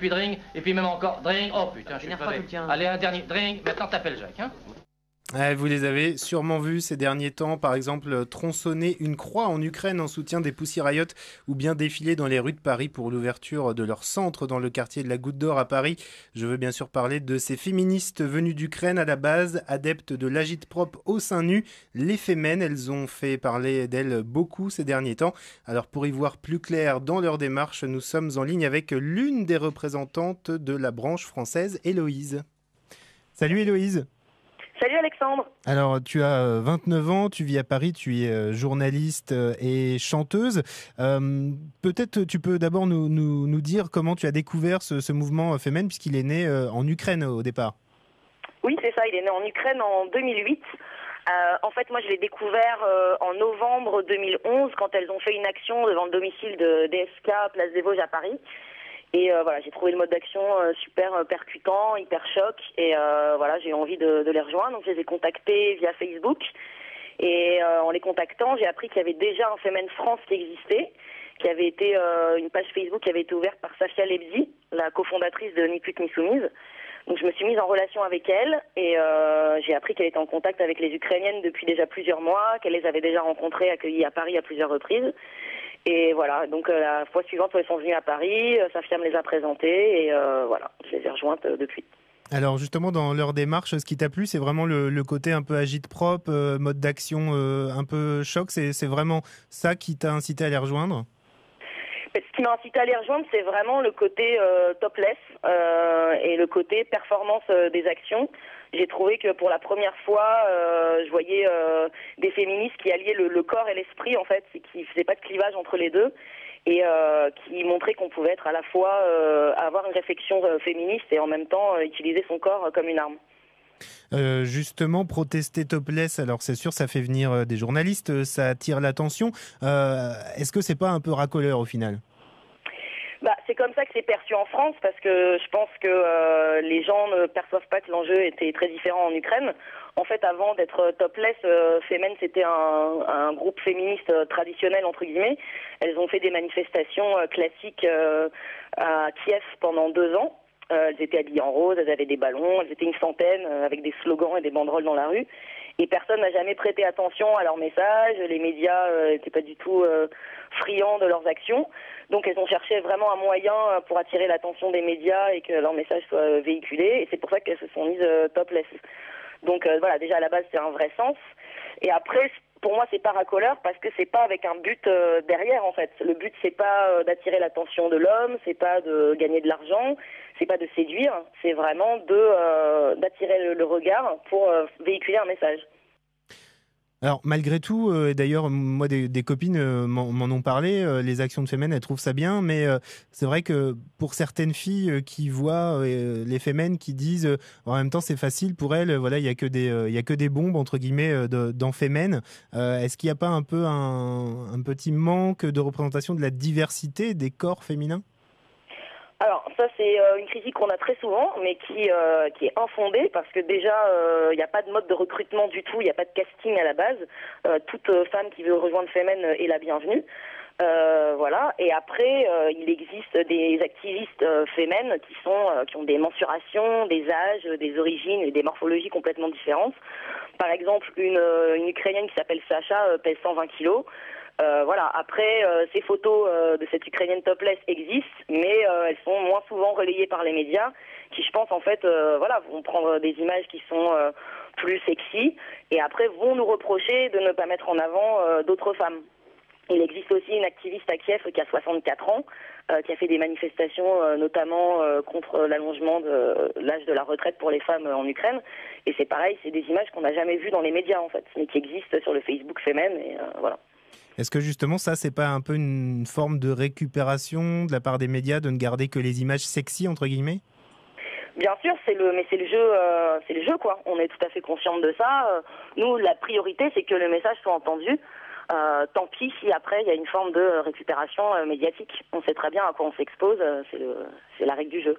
puis même encore drink. Oh putain, je suis crevé. Allez, un dernier drink, maintenant t'appelles Jacques, hein. Vous les avez sûrement vus ces derniers temps, par exemple tronçonner une croix en Ukraine en soutien des Pussy Riot ou bien défiler dans les rues de Paris pour l'ouverture de leur centre dans le quartier de la Goutte d'Or à Paris. Je veux bien sûr parler de ces féministes venues d'Ukraine à la base, adeptes de l'agite-prop au sein nu, les Femen. Elles ont fait parler d'elles beaucoup ces derniers temps. Alors pour y voir plus clair dans leur démarche, nous sommes en ligne avec l'une des représentantes de la branche française, Héloïse. Salut Héloïse. Salut Alexandre. Alors, tu as 29 ans, tu vis à Paris, tu es journaliste et chanteuse. Peut-être tu peux d'abord nous dire comment tu as découvert ce mouvement Femen, puisqu'il est né en Ukraine au départ. Oui, c'est ça, il est né en Ukraine en 2008. En fait, moi, je l'ai découvert en novembre 2011, quand elles ont fait une action devant le domicile de DSK, Place des Vosges à Paris. Et voilà, j'ai trouvé le mode d'action super percutant, hyper choc, et voilà, j'ai eu envie de les rejoindre. Donc je les ai contactés via Facebook, et en les contactant, j'ai appris qu'il y avait déjà un Femen France qui existait, qui avait été une page Facebook qui avait été ouverte par Safia Lebzi, la cofondatrice de Ni pute ni soumise. Donc je me suis mise en relation avec elle, et j'ai appris qu'elle était en contact avec les Ukrainiennes depuis déjà plusieurs mois, qu'elle les avait déjà rencontrées, accueillies à Paris à plusieurs reprises. Et voilà, donc la fois suivante, elles sont venues à Paris, Safia me les a présentées, et voilà, je les ai rejointes depuis. Alors justement, dans leur démarche, ce qui t'a plu, c'est vraiment le côté un peu agite-prop, mode d'action un peu choc, c'est vraiment ça qui t'a incité à les rejoindre ? Ce qui m'a incité à les rejoindre, c'est vraiment le côté topless et le côté performance des actions. J'ai trouvé que pour la première fois, je voyais des féministes qui alliaient le corps et l'esprit, en fait, qui faisaient pas de clivage entre les deux, et qui montraient qu'on pouvait être à la fois avoir une réflexion féministe et en même temps utiliser son corps comme une arme. Justement, protester topless, alors c'est sûr, ça fait venir des journalistes, ça attire l'attention. Est-ce que c'est pas un peu racoleur au final ? C'est comme ça que c'est perçu en France, parce que je pense que les gens ne perçoivent pas que l'enjeu était très différent en Ukraine. En fait, avant d'être topless, Femen, c'était un groupe féministe traditionnel, entre guillemets. Elles ont fait des manifestations classiques à Kiev pendant 2 ans. Elles étaient habillées en rose, elles avaient des ballons, elles étaient une centaine avec des slogans et des banderoles dans la rue. Et personne n'a jamais prêté attention à leurs messages. Les médias n'étaient pas du tout friands de leurs actions. Donc elles ont cherché vraiment un moyen pour attirer l'attention des médias et que leurs messages soient véhiculés. Et c'est pour ça qu'elles se sont mises topless. Donc voilà, déjà à la base c'est un vrai sens. Et après, pour moi c'est pas racoleur parce que c'est pas avec un but derrière en fait. Le but c'est pas d'attirer l'attention de l'homme, c'est pas de gagner de l'argent, c'est pas de séduire, c'est vraiment d'attirer le regard pour véhiculer un message. Alors malgré tout, et d'ailleurs moi des copines m'en ont parlé, les actions de Femen, elles trouvent ça bien, mais c'est vrai que pour certaines filles qui voient les Femen qui disent en même temps c'est facile pour elles, voilà, il y a que des bombes entre guillemets dans Femen. Est-ce qu'il n'y a pas un peu un petit manque de représentation de la diversité des corps féminins ? Alors ça c'est une critique qu'on a très souvent, mais qui est infondée parce que déjà il n'y a pas de mode de recrutement du tout, il n'y a pas de casting à la base. Toute femme qui veut rejoindre Femen est la bienvenue. Voilà. Et après il existe des activistes Femen qui ont des mensurations, des âges, des origines et des morphologies complètement différentes. Par exemple une Ukrainienne qui s'appelle Sacha pèse 120 kilos. Voilà. Après, ces photos de cette Ukrainienne topless existent, mais elles sont moins souvent relayées par les médias, qui, je pense, en fait, vont prendre des images qui sont plus sexy, et après vont nous reprocher de ne pas mettre en avant d'autres femmes. Il existe aussi une activiste à Kiev qui a 64 ans, qui a fait des manifestations, notamment contre l'allongement de l'âge de la retraite pour les femmes en Ukraine. Et c'est pareil, c'est des images qu'on n'a jamais vues dans les médias, en fait, mais qui existent sur le Facebook Femen, et voilà. Est-ce que justement ça, c'est pas un peu une forme de récupération de la part des médias de ne garder que les images sexy entre guillemets? Bien sûr, c'est le jeu quoi. On est tout à fait consciente de ça. Nous, la priorité, c'est que le message soit entendu. Tant pis si après il y a une forme de récupération médiatique. On sait très bien à quoi on s'expose. C'est la règle du jeu.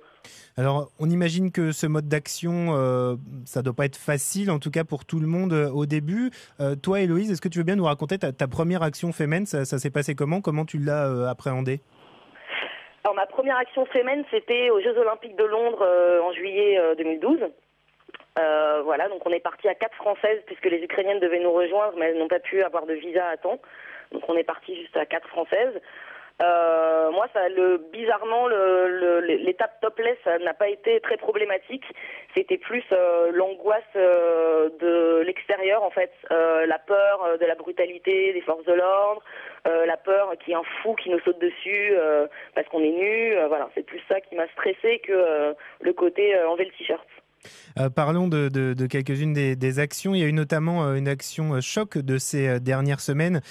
Alors, on imagine que ce mode d'action, ça doit pas être facile, en tout cas pour tout le monde au début. Toi, Héloïse, est-ce que tu veux bien nous raconter ta première action Femen? Ça s'est passé comment? Comment tu l'as appréhendée? Alors ma première action Femen, c'était aux Jeux Olympiques de Londres en juillet 2012. Voilà, donc on est parti à 4 Françaises puisque les Ukrainiennes devaient nous rejoindre, mais elles n'ont pas pu avoir de visa à temps. Donc on est parti juste à 4 Françaises. Moi, bizarrement, l'étape topless n'a pas été très problématique. C'était plus l'angoisse de l'extérieur, en fait, la peur de la brutalité des forces de l'ordre, la peur qu'il y ait un fou qui nous saute dessus parce qu'on est nus. Voilà, c'est plus ça qui m'a stressé que le côté enlever le t-shirt. Parlons de quelques-unes des actions. Il y a eu notamment une action choc de ces dernières semaines,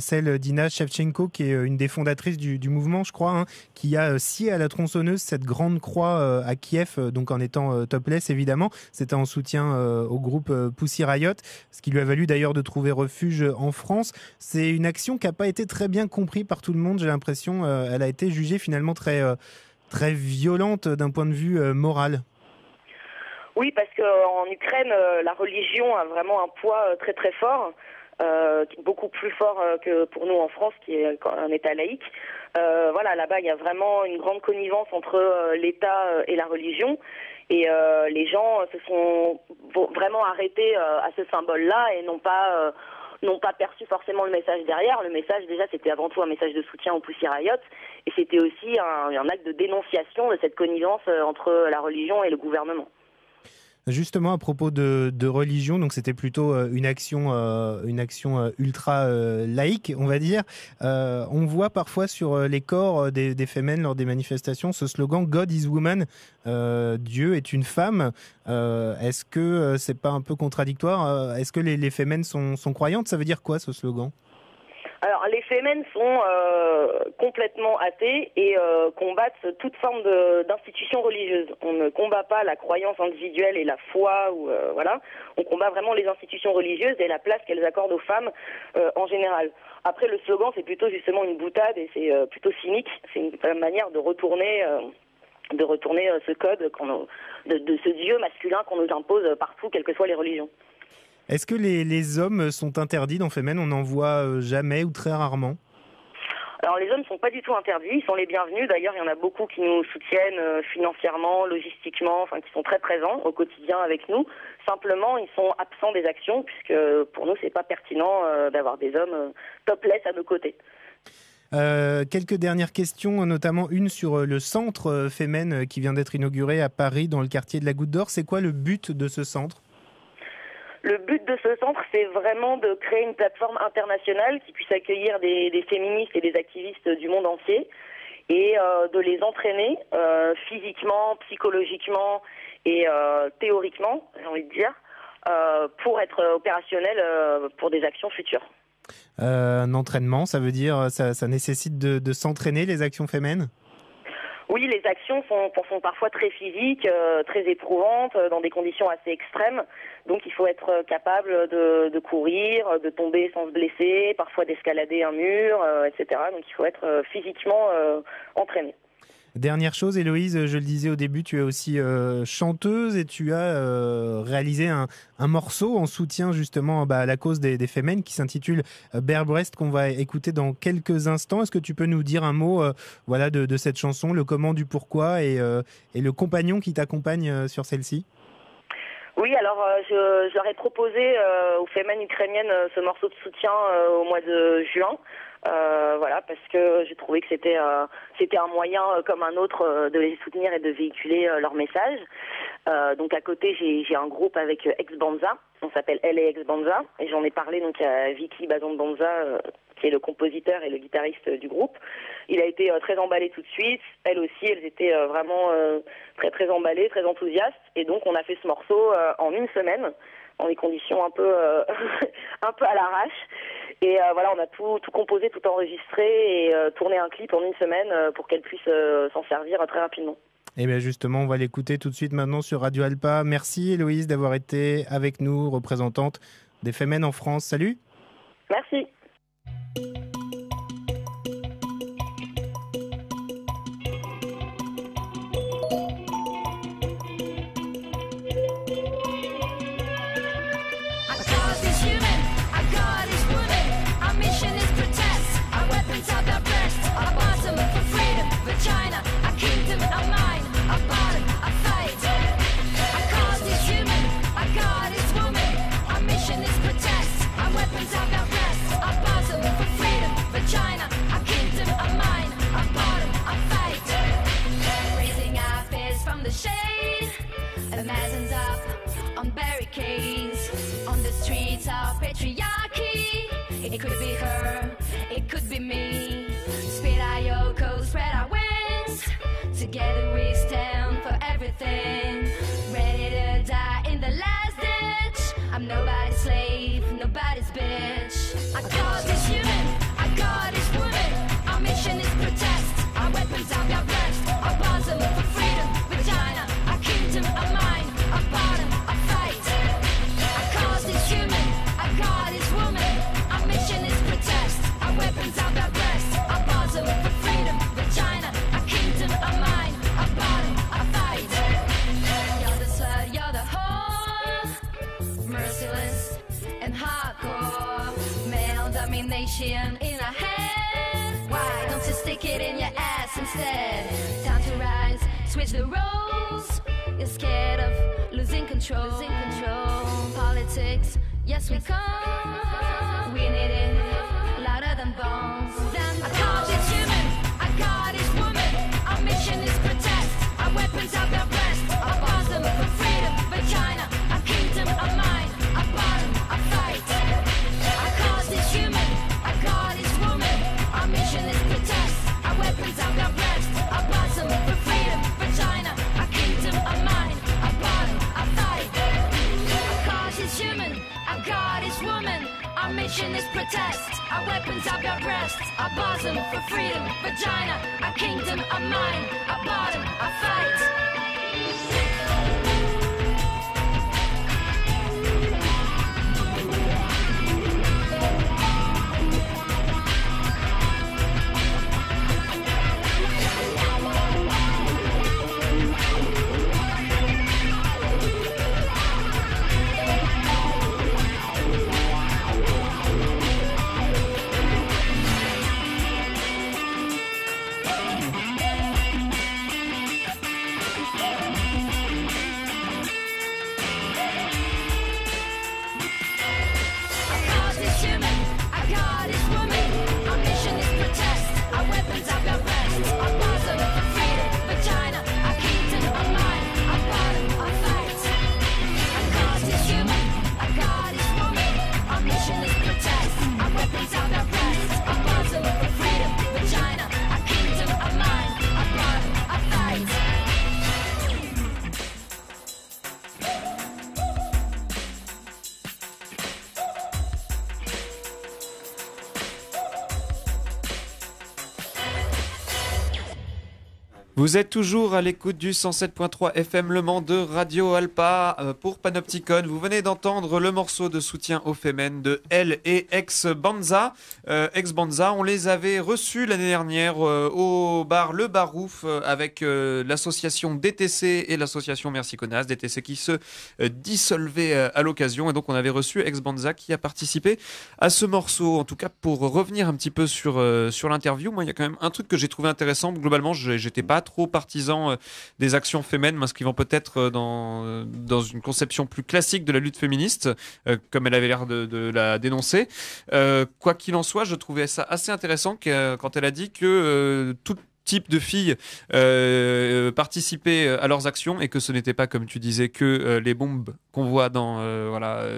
celle d'Ina Shevchenko, qui est une des fondatrices du mouvement, je crois, qui a scié à la tronçonneuse cette grande croix à Kiev, donc en étant topless évidemment. C'était en soutien au groupe Pussy Riot, ce qui lui a valu d'ailleurs de trouver refuge en France. C'est une action qui n'a pas été très bien comprise par tout le monde, j'ai l'impression. Elle a été jugée finalement très violente d'un point de vue moral. Oui, parce qu'en Ukraine, la religion a vraiment un poids très très fort, beaucoup plus fort que pour nous en France, qui est un État laïque. Voilà, là-bas, il y a vraiment une grande connivence entre l'État et la religion. Et les gens se sont vraiment arrêtés à ce symbole-là et n'ont pas perçu forcément le message derrière. Le message, déjà, c'était avant tout un message de soutien au Pussy Riot. Et c'était aussi un acte de dénonciation de cette connivence entre la religion et le gouvernement. Justement, à propos de religion, donc c'était plutôt une action ultra laïque, on va dire. On voit parfois sur les corps des Femen lors des manifestations ce slogan God is woman, Dieu est une femme. Est-ce que c'est pas un peu contradictoire? Est-ce que les Femen sont croyantes? Ça veut dire quoi ce slogan? Alors, les Femen sont complètement athées et combattent toute forme d'institution religieuse. On ne combat pas la croyance individuelle et la foi, ou voilà. On combat vraiment les institutions religieuses et la place qu'elles accordent aux femmes en général. Après, le slogan, c'est plutôt justement une boutade et c'est plutôt cynique. C'est une manière de retourner ce code, de ce Dieu masculin qu'on nous impose partout, quelles que soient les religions. Est-ce que les hommes sont interdits dans Femen? On n'en voit jamais ou très rarement? Alors les hommes ne sont pas du tout interdits, ils sont les bienvenus. D'ailleurs, il y en a beaucoup qui nous soutiennent financièrement, logistiquement, enfin qui sont très présents au quotidien avec nous. Simplement, ils sont absents des actions puisque pour nous, c'est pas pertinent d'avoir des hommes topless à nos côtés. Quelques dernières questions, notamment une sur le centre Femen qui vient d'être inauguré à Paris dans le quartier de la Goutte d'Or. C'est quoi le but de ce centre? Le but de ce centre, c'est vraiment de créer une plateforme internationale qui puisse accueillir des féministes et des activistes du monde entier et de les entraîner physiquement, psychologiquement et théoriquement, j'ai envie de dire, pour être opérationnels pour des actions futures. Un entraînement, ça veut dire ça nécessite de s'entraîner, les actions Femen? Oui, les actions sont parfois très physiques, très éprouvantes, dans des conditions assez extrêmes. Donc il faut être capable de courir, de tomber sans se blesser, parfois d'escalader un mur, etc. Donc il faut être physiquement entraîné. Dernière chose, Héloïse, je le disais au début, tu es aussi chanteuse et tu as réalisé un morceau en soutien justement à la cause des Femen qui s'intitule Bare Breast, qu'on va écouter dans quelques instants. Est-ce que tu peux nous dire un mot de cette chanson, le comment, du pourquoi et le compagnon qui t'accompagne sur celle-ci? Oui, alors j'aurais proposé aux Femen ukrainiennes ce morceau de soutien au mois de juin. Voilà, parce que j'ai trouvé que c'était un moyen comme un autre de les soutenir et de véhiculer leur message. Donc à côté, j'ai un groupe avec Ex-Banza, on s'appelle Elle et Ex-Banza, et j'en ai parlé donc à Vicky Bazon-Banza, qui est le compositeur et le guitariste du groupe. Il a été très emballé tout de suite, elles aussi, elles étaient vraiment très très emballées, très enthousiastes, et donc on a fait ce morceau en une semaine, dans des conditions un peu à l'arrache. Et voilà, on a tout composé, tout enregistré et tourné un clip en une semaine pour qu'elle puisse s'en servir très rapidement. Et bien justement, on va l'écouter tout de suite maintenant sur Radio Alpa. Merci Héloïse d'avoir été avec nous, représentante des Femen en France. Salut. Merci. It could be her, it could be me. Spread our yokos, spread our wings. Together we stand for everything. Ready to die in the last ditch. I'm nobody's slave, nobody's bitch. Our cause is human, our God is woman. Our mission is protest. Our weapons are our breast. Our bosom for freedom, vagina. Our kingdom, our mind, our bottom, our fight. Our cause is human, our God is woman. Our mission is protest. Our weapons are our breast. Our bosom for freedom, vagina. Our kingdom, our mind, our bottom, our fight. You're the slut, you're the whore. Merciless and hardcore. Male domination in our head. Why don't you stick it in your ass instead? Time to rise, switch the roles. You're scared of losing control. Losing control. Politics, yes we come. We need it louder than bombs. Our cause is human, our God is woman. Our mission is protest. Our weapons are our breast. Our bosom for freedom, vagina. Our kingdom, our mind, our bottom, our fight. Our cause is human, our God is woman. Our mission is protest. Our weapons are our breast. Our bosom for freedom, vagina. Our kingdom, our mind, our bottom, our fight. Our cause is human, our God is woman. Our mission is protest. Our weapons are our breast. Our bosom for freedom, vagina. Our kingdom, our mind, our bottom, our fight. Vous êtes toujours à l'écoute du 107.3 FM Le Mans de Radio Alpa pour Panopticon. Vous venez d'entendre le morceau de soutien aux Femen de Elle et Ex-Banza. Ex-Banza, on les avait reçus l'année dernière au bar Le Barouf avec l'association DTC et l'association Merci Connasse. DTC qui se dissolvait à l'occasion. Et donc on avait reçu Ex-Banza qui a participé à ce morceau. En tout cas, pour revenir un petit peu sur l'interview, moi il y a quand même un truc que j'ai trouvé intéressant. Globalement, j'étais pas trop partisan des actions féminines, m'inscrivant peut-être dans une conception plus classique de la lutte féministe, comme elle avait l'air de la dénoncer. Quoi qu'il en soit, je trouvais ça assez intéressant quand elle a dit que toute type de filles participaient à leurs actions et que ce n'était pas, comme tu disais, que les bombes qu'on voit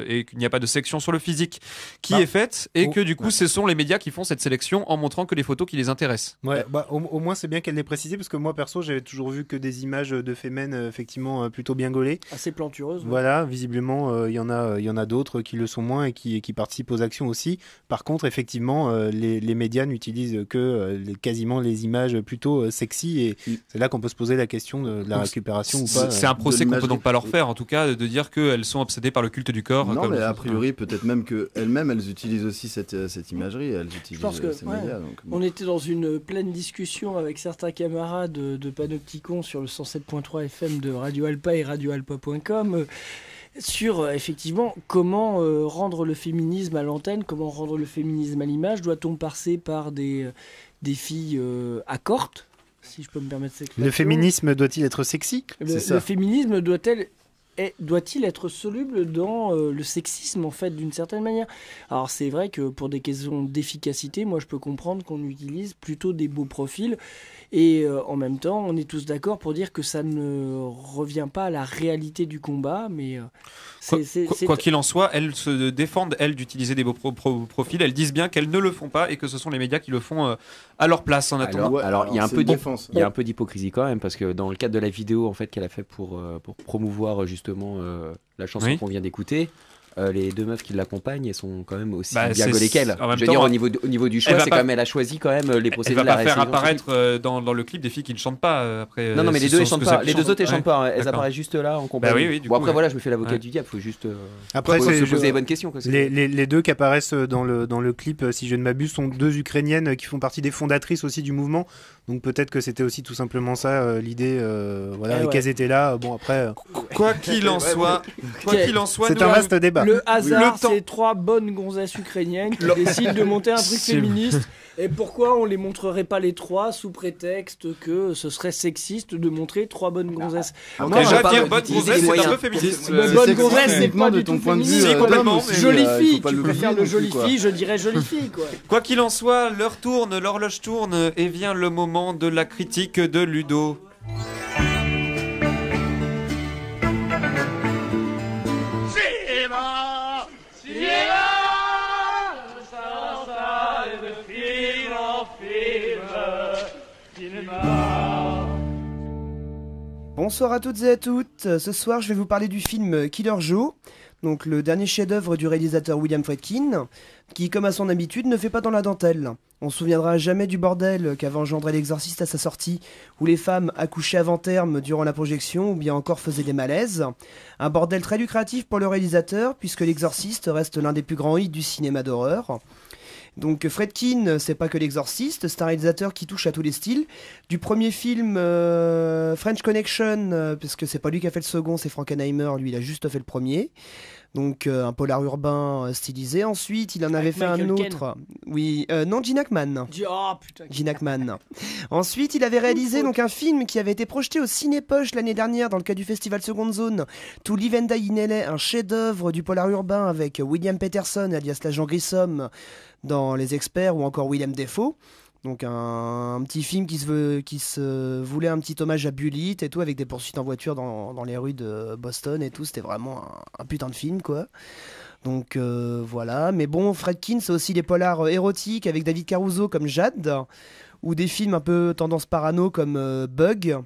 et qu'il n'y a pas de sélection sur le physique qui est faite et que du coup ce sont les médias qui font cette sélection en montrant que les photos qui les intéressent. Ouais, au moins c'est bien qu'elle l'ait précisé parce que moi perso j'avais toujours vu que des images de Femen effectivement plutôt bien gaulées. Assez plantureuses. Voilà, visiblement il y en a d'autres qui le sont moins et qui participent aux actions aussi. Par contre effectivement les médias n'utilisent que quasiment les images plutôt sexy et c'est là qu'on peut se poser la question de la récupération ou pas. C'est un procès qu'on peut donc pas leur faire en tout cas de dire qu'elles sont obsédées par le culte du corps. Non, mais a priori, peut-être même qu'elles-mêmes, elles utilisent aussi cette imagerie, elles utilisent ces médias. Donc, bon. On était dans une pleine discussion avec certains camarades de Panopticon sur le 107.3 FM de Radio Alpa et radioalpa.com sur effectivement comment rendre le féminisme à l'antenne, comment rendre le féminisme à l'image. Doit-on passer par des filles accortes, si je peux me permettre cette expression. Le féminisme doit-il être sexy ? Le féminisme doit-il être soluble dans le sexisme en fait d'une certaine manière. Alors c'est vrai que pour des questions d'efficacité, moi je peux comprendre qu'on utilise plutôt des beaux profils et en même temps on est tous d'accord pour dire que ça ne revient pas à la réalité du combat, mais quoi qu'il en soit, elles se défendent d'utiliser des beaux profils, elles disent bien qu'elles ne le font pas et que ce sont les médias qui le font à leur place en attendant. Alors il y a un peu d'hypocrisie quand même parce que dans le cadre de la vidéo en fait qu'elle a fait pour promouvoir justement la chanson qu'on vient d'écouter, les deux meufs qui l'accompagnent, elles sont quand même aussi bien gaulées qu'elle. Je veux dire, au niveau du choix, c'est quand même, elle a choisi quand même les procédés de la réalisation. Elle va pas faire apparaître dans le clip des filles qui ne chantent pas après. Non, mais les deux, elles chantent pas. Les deux autres, elles chantent pas. Elles apparaissent juste là en compagnie. Bon, après, voilà, je me fais l'avocat du diable. Faut juste après se poser les bonnes questions. Les deux qui apparaissent dans le clip, si je ne m'abuse, sont deux Ukrainiennes qui font partie des fondatrices aussi du mouvement. Donc peut-être que c'était aussi tout simplement ça l'idée, et qu'elles étaient là. Bon après. Quoi qu'il en soit, c'est un vaste débat. Le hasard, c'est trois bonnes gonzesses ukrainiennes qui décident de monter un truc féministe. Et pourquoi on les montrerait pas les trois sous prétexte que ce serait sexiste de montrer trois bonnes gonzesses? Déjà dire bonne gonzesse, c'est un peu féministe. Bonne gonzesse, c'est pas du tout féministe. Si, complètement. Jolie fille, tu préfères le jolie fille, je dirais jolie fille quoi. Quoi qu'il en soit, l'horloge tourne et vient le moment de la critique de Ludo. Bonsoir à toutes et à toutes. Ce soir, je vais vous parler du film Killer Joe, donc le dernier chef-d'œuvre du réalisateur William Friedkin, qui, comme à son habitude, ne fait pas dans la dentelle. On se souviendra jamais du bordel qu'avait engendré l'Exorciste à sa sortie, où les femmes accouchaient avant terme durant la projection ou bien encore faisaient des malaises. Un bordel très lucratif pour le réalisateur, puisque l'Exorciste reste l'un des plus grands hits du cinéma d'horreur. Donc Friedkin, c'est pas que l'Exorciste, c'est un réalisateur qui touche à tous les styles. Du premier film French Connection, parce que c'est pas lui qui a fait le second, c'est Frankenheimer, lui il a juste fait le premier. Donc un polar urbain stylisé. Ensuite, il en avait fait un autre. Oui, non, Gene Hackman. Gene Hackman. Ensuite, il avait réalisé donc un film qui avait été projeté au Cinépoche l'année dernière dans le cadre du festival Seconde Zone, To Live and Die in LA, un chef-d'œuvre du polar urbain avec William Peterson alias l'agent Grissom dans Les Experts ou encore Willem Dafoe. Donc un petit film qui se voulait un petit hommage à Bullitt et tout, avec des poursuites en voiture dans les rues de Boston et tout. C'était vraiment un putain de film quoi. Donc voilà, mais bon, Friedkin c'est aussi des polars érotiques avec David Caruso comme Jade, ou des films un peu tendance parano comme Bug.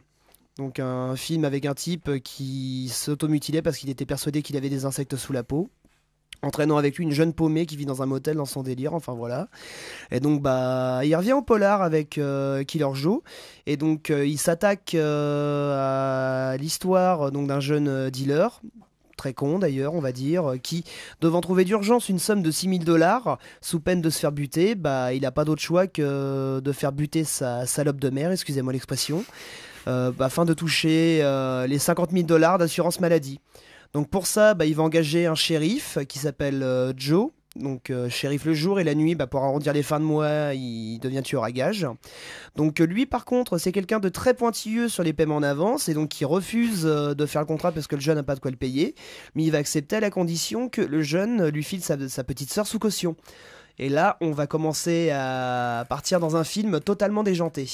Donc un film avec un type qui s'automutilait parce qu'il était persuadé qu'il avait des insectes sous la peau, entraînant avec lui une jeune paumée qui vit dans un motel dans son délire, enfin voilà. Et donc il revient au polar avec Killer Joe, et donc il s'attaque à l'histoire donc d'un jeune dealer, très con d'ailleurs on va dire, qui, devant trouver d'urgence une somme de $6,000 sous peine de se faire buter, il n'a pas d'autre choix que de faire buter sa salope de mère, excusez-moi l'expression, afin de toucher les $50,000 d'assurance maladie. Donc pour ça, il va engager un shérif qui s'appelle Joe. Donc shérif le jour, et la nuit, pour arrondir les fins de mois, il devient tueur à gages. Donc lui, par contre, c'est quelqu'un de très pointilleux sur les paiements en avance, et donc qui refuse de faire le contrat parce que le jeune n'a pas de quoi le payer. Mais il va accepter à la condition que le jeune lui file sa petite sœur sous caution. Et là, on va commencer à partir dans un film totalement déjanté.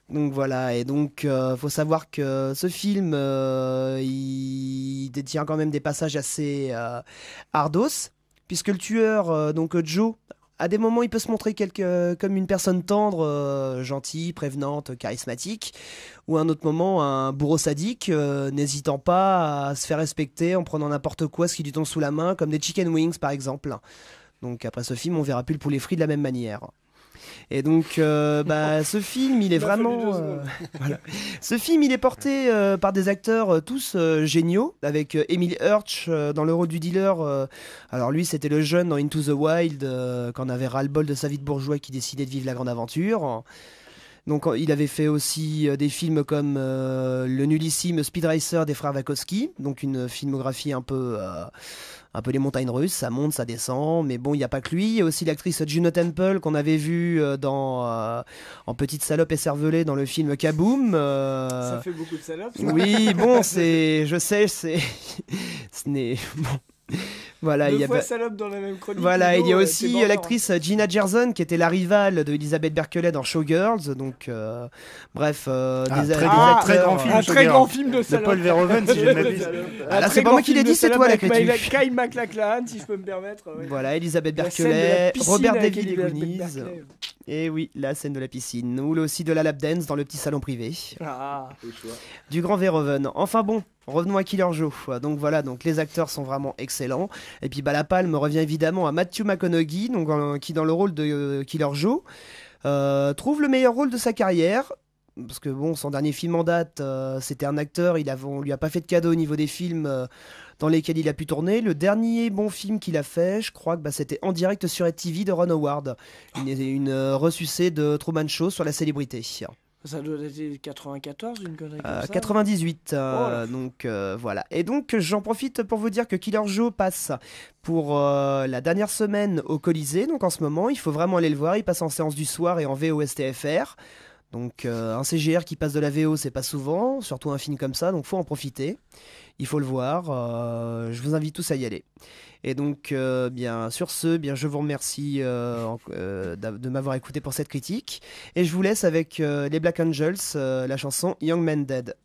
Donc voilà, et donc faut savoir que ce film, il détient quand même des passages assez ardos, puisque le tueur, donc Joe, à des moments il peut se montrer comme une personne tendre, gentille, prévenante, charismatique, ou à un autre moment un bourreau sadique, n'hésitant pas à se faire respecter en prenant n'importe quoi, ce qui lui tombe sous la main, comme des chicken wings par exemple. Donc après ce film, on verra plus le poulet frit de la même manière. Et donc, ce film, il est vraiment. Voilà. Ce film, il est porté par des acteurs tous géniaux, avec Emile Hirsch dans le rôle du dealer. Alors lui, c'était le jeune dans Into the Wild, quand on avait ras-le-bol de sa vie de bourgeois qui décidait de vivre la grande aventure. Donc, il avait fait aussi des films comme le nullissime Speed Racer des frères Wachowski, donc une filmographie un peu les montagnes russes, ça monte, ça descend, mais bon, il n'y a pas que lui. Il y a aussi l'actrice Juno Temple qu'on avait vue en Petite salope et cervelée dans le film Kaboom. Ça fait beaucoup de salopes. Oui, bon, je sais, ce n'est bon. Voilà, Deux fois salope dans la même chronique. Voilà, il y a aussi l'actrice Gina Gerson qui était la rivale de Elisabeth Berkelet dans Showgirls. Donc, bref, très grand film de salope. De Paul Verhoeven, si je ne m'abuse. Là, c'est pas moi qui l'ai dit, c'est toi la critique. Kyle MacLachlan, si je peux me permettre. Ouais. Voilà, Elisabeth Berkelet, Robert David et Goonies. Et oui, la scène de la piscine, ou aussi de la lap dance dans le petit salon privé. Du grand Verhoeven. Enfin bon, revenons à Killer Joe. Donc voilà, donc les acteurs sont vraiment excellents. Et puis la palme revient évidemment à Matthew McConaughey, donc, qui dans le rôle de Killer Joe trouve le meilleur rôle de sa carrière. Parce que bon, son dernier film en date, c'était un acteur, on lui a pas fait de cadeau au niveau des films dans lesquels il a pu tourner. Le dernier bon film qu'il a fait, je crois que c'était En direct sur RedTV de Ron Howard, une ressucée de Truman Show sur la célébrité. Ça doit être 94, une connerie comme ça. 98, donc voilà. Et donc j'en profite pour vous dire que Killer Joe passe pour la dernière semaine au Colisée. Donc en ce moment, il faut vraiment aller le voir. Il passe en séance du soir et en VOSTFR. Donc un CGR qui passe de la VO, c'est pas souvent, surtout un film comme ça, donc faut en profiter. Il faut le voir. Je vous invite tous à y aller. Et donc, sur ce, je vous remercie de m'avoir écouté pour cette critique. Et je vous laisse avec les Black Angels, la chanson Young Man Dead.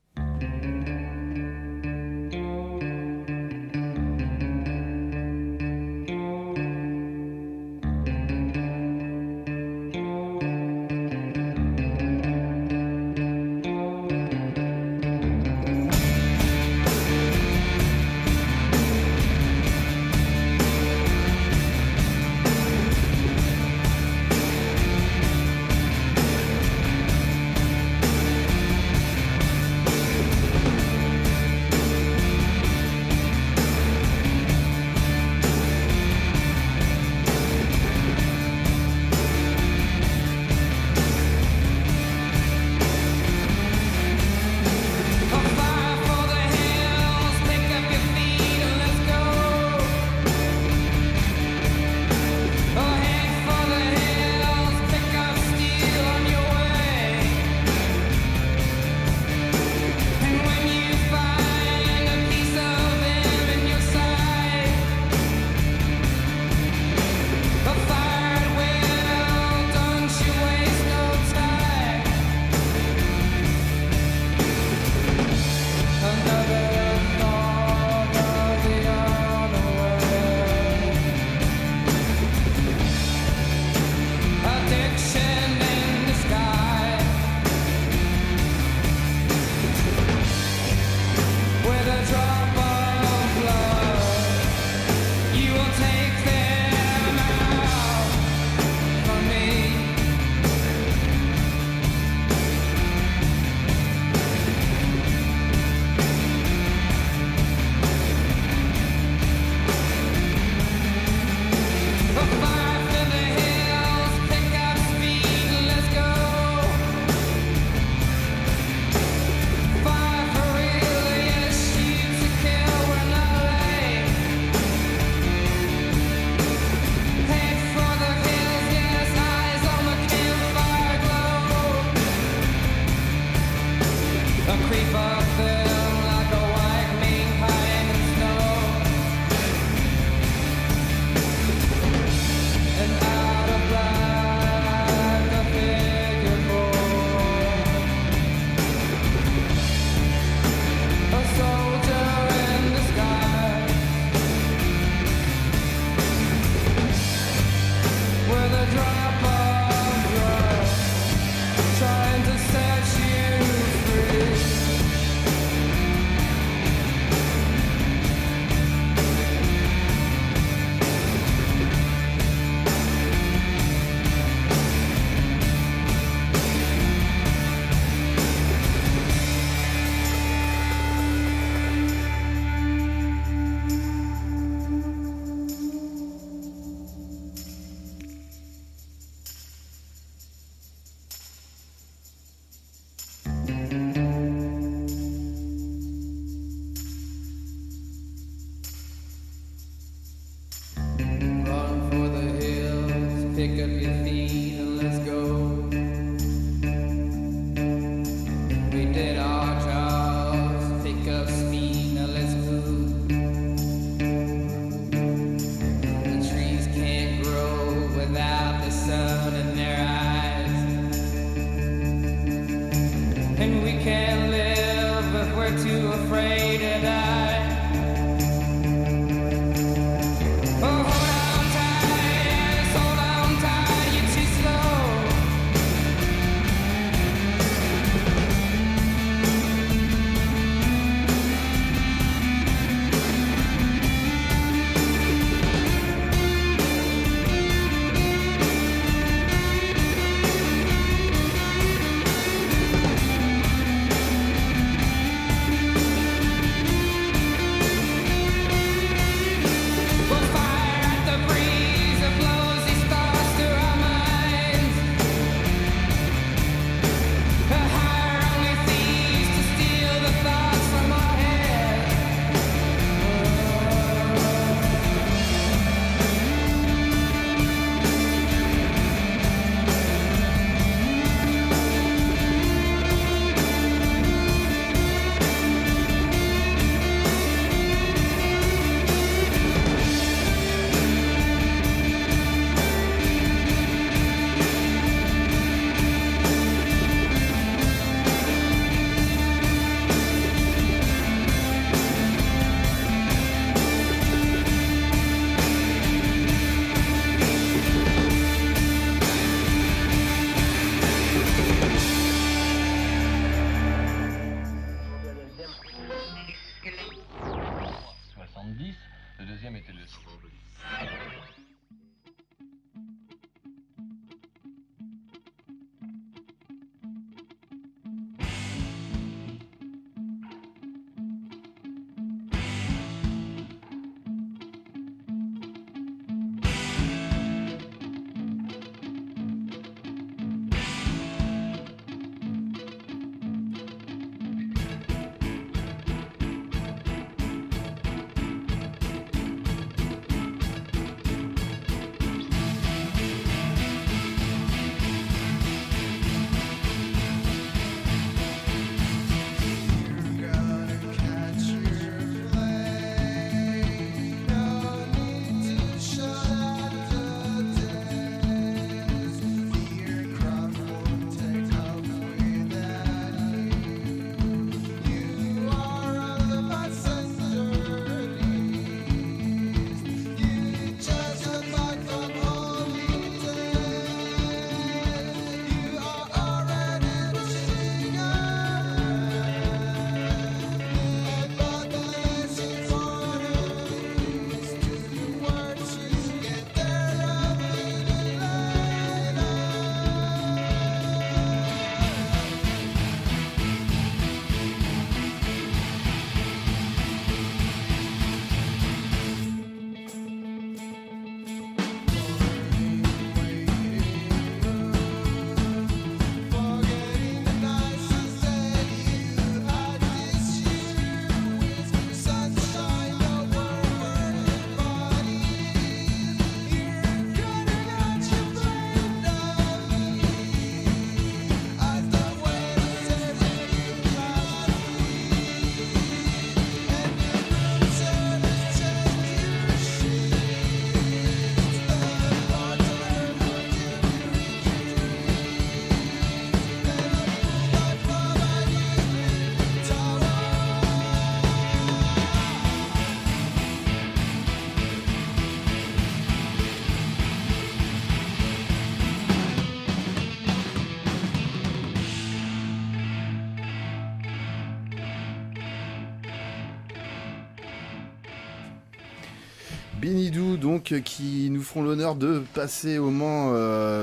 Benidou, donc, qui nous feront l'honneur de passer au Mans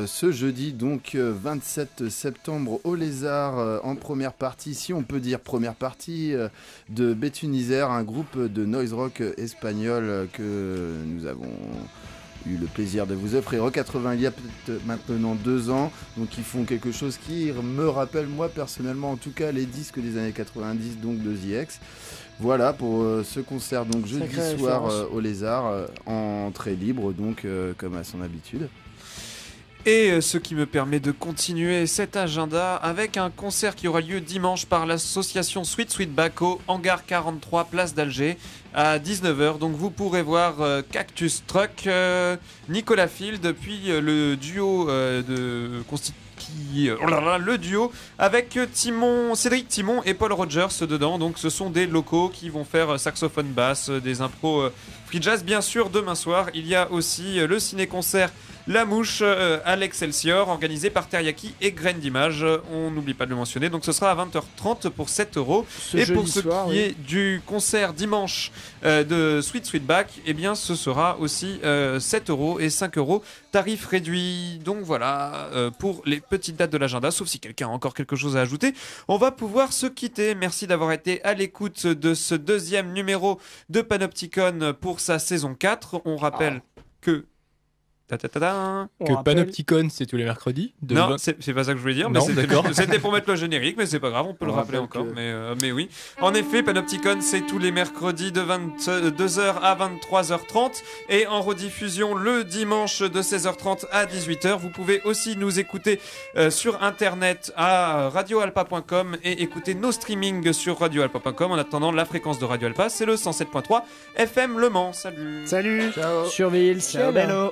ce jeudi, donc 27 septembre au Lézard, en première partie, si on peut dire première partie, de Betunizer, un groupe de noise rock espagnol que nous avons eu le plaisir de vous offrir au 80 il y a peut-être maintenant 2 ans. Donc ils font quelque chose qui me rappelle moi personnellement en tout cas les disques des années 90, donc de The X. Voilà pour ce concert donc jeudi soir au Lézard en entrée libre donc comme à son habitude. Et ce qui me permet de continuer cet agenda avec un concert qui aura lieu dimanche par l'association Sweet Sweetback au Hangar 43 place d'Alger à 19h. Donc vous pourrez voir Cactus Truck, Nicolas Field, puis le duo le duo avec Cédric Timon et Paul Rogers dedans. Donc ce sont des locaux qui vont faire saxophone basse, des impros free jazz. Bien sûr, demain soir, il y a aussi le ciné-concert La Mouche à l'Excelsior, organisé par Teriyaki et Graines d'Images. On n'oublie pas de le mentionner. Donc ce sera à 20h30 pour 7€. Et pour ce qui est du concert dimanche de Sweet Sweetback, eh bien ce sera aussi 7€ et 5€, tarif réduit. Donc voilà, pour les petites dates de l'agenda, sauf si quelqu'un a encore quelque chose à ajouter, on va pouvoir se quitter. Merci d'avoir été à l'écoute de ce 2e numéro de Panopticon pour sa saison 4. On rappelle que Panopticon, c'est tous les mercredis. Non, c'est pas ça que je voulais dire. Non, mais d'accord. C'était pour mettre le générique, mais c'est pas grave, on peut le rappeler encore. Mais oui. En effet, Panopticon, c'est tous les mercredis de 22h à 23h30 et en rediffusion le dimanche de 16h30 à 18h. Vous pouvez aussi nous écouter sur internet à radioalpa.com et écouter nos streamings sur radioalpa.com. En attendant, la fréquence de Radio Alpa, c'est le 107.3 FM Le Mans. Salut. Salut. Ciao. Surveillez le ciel. Ciao, bello.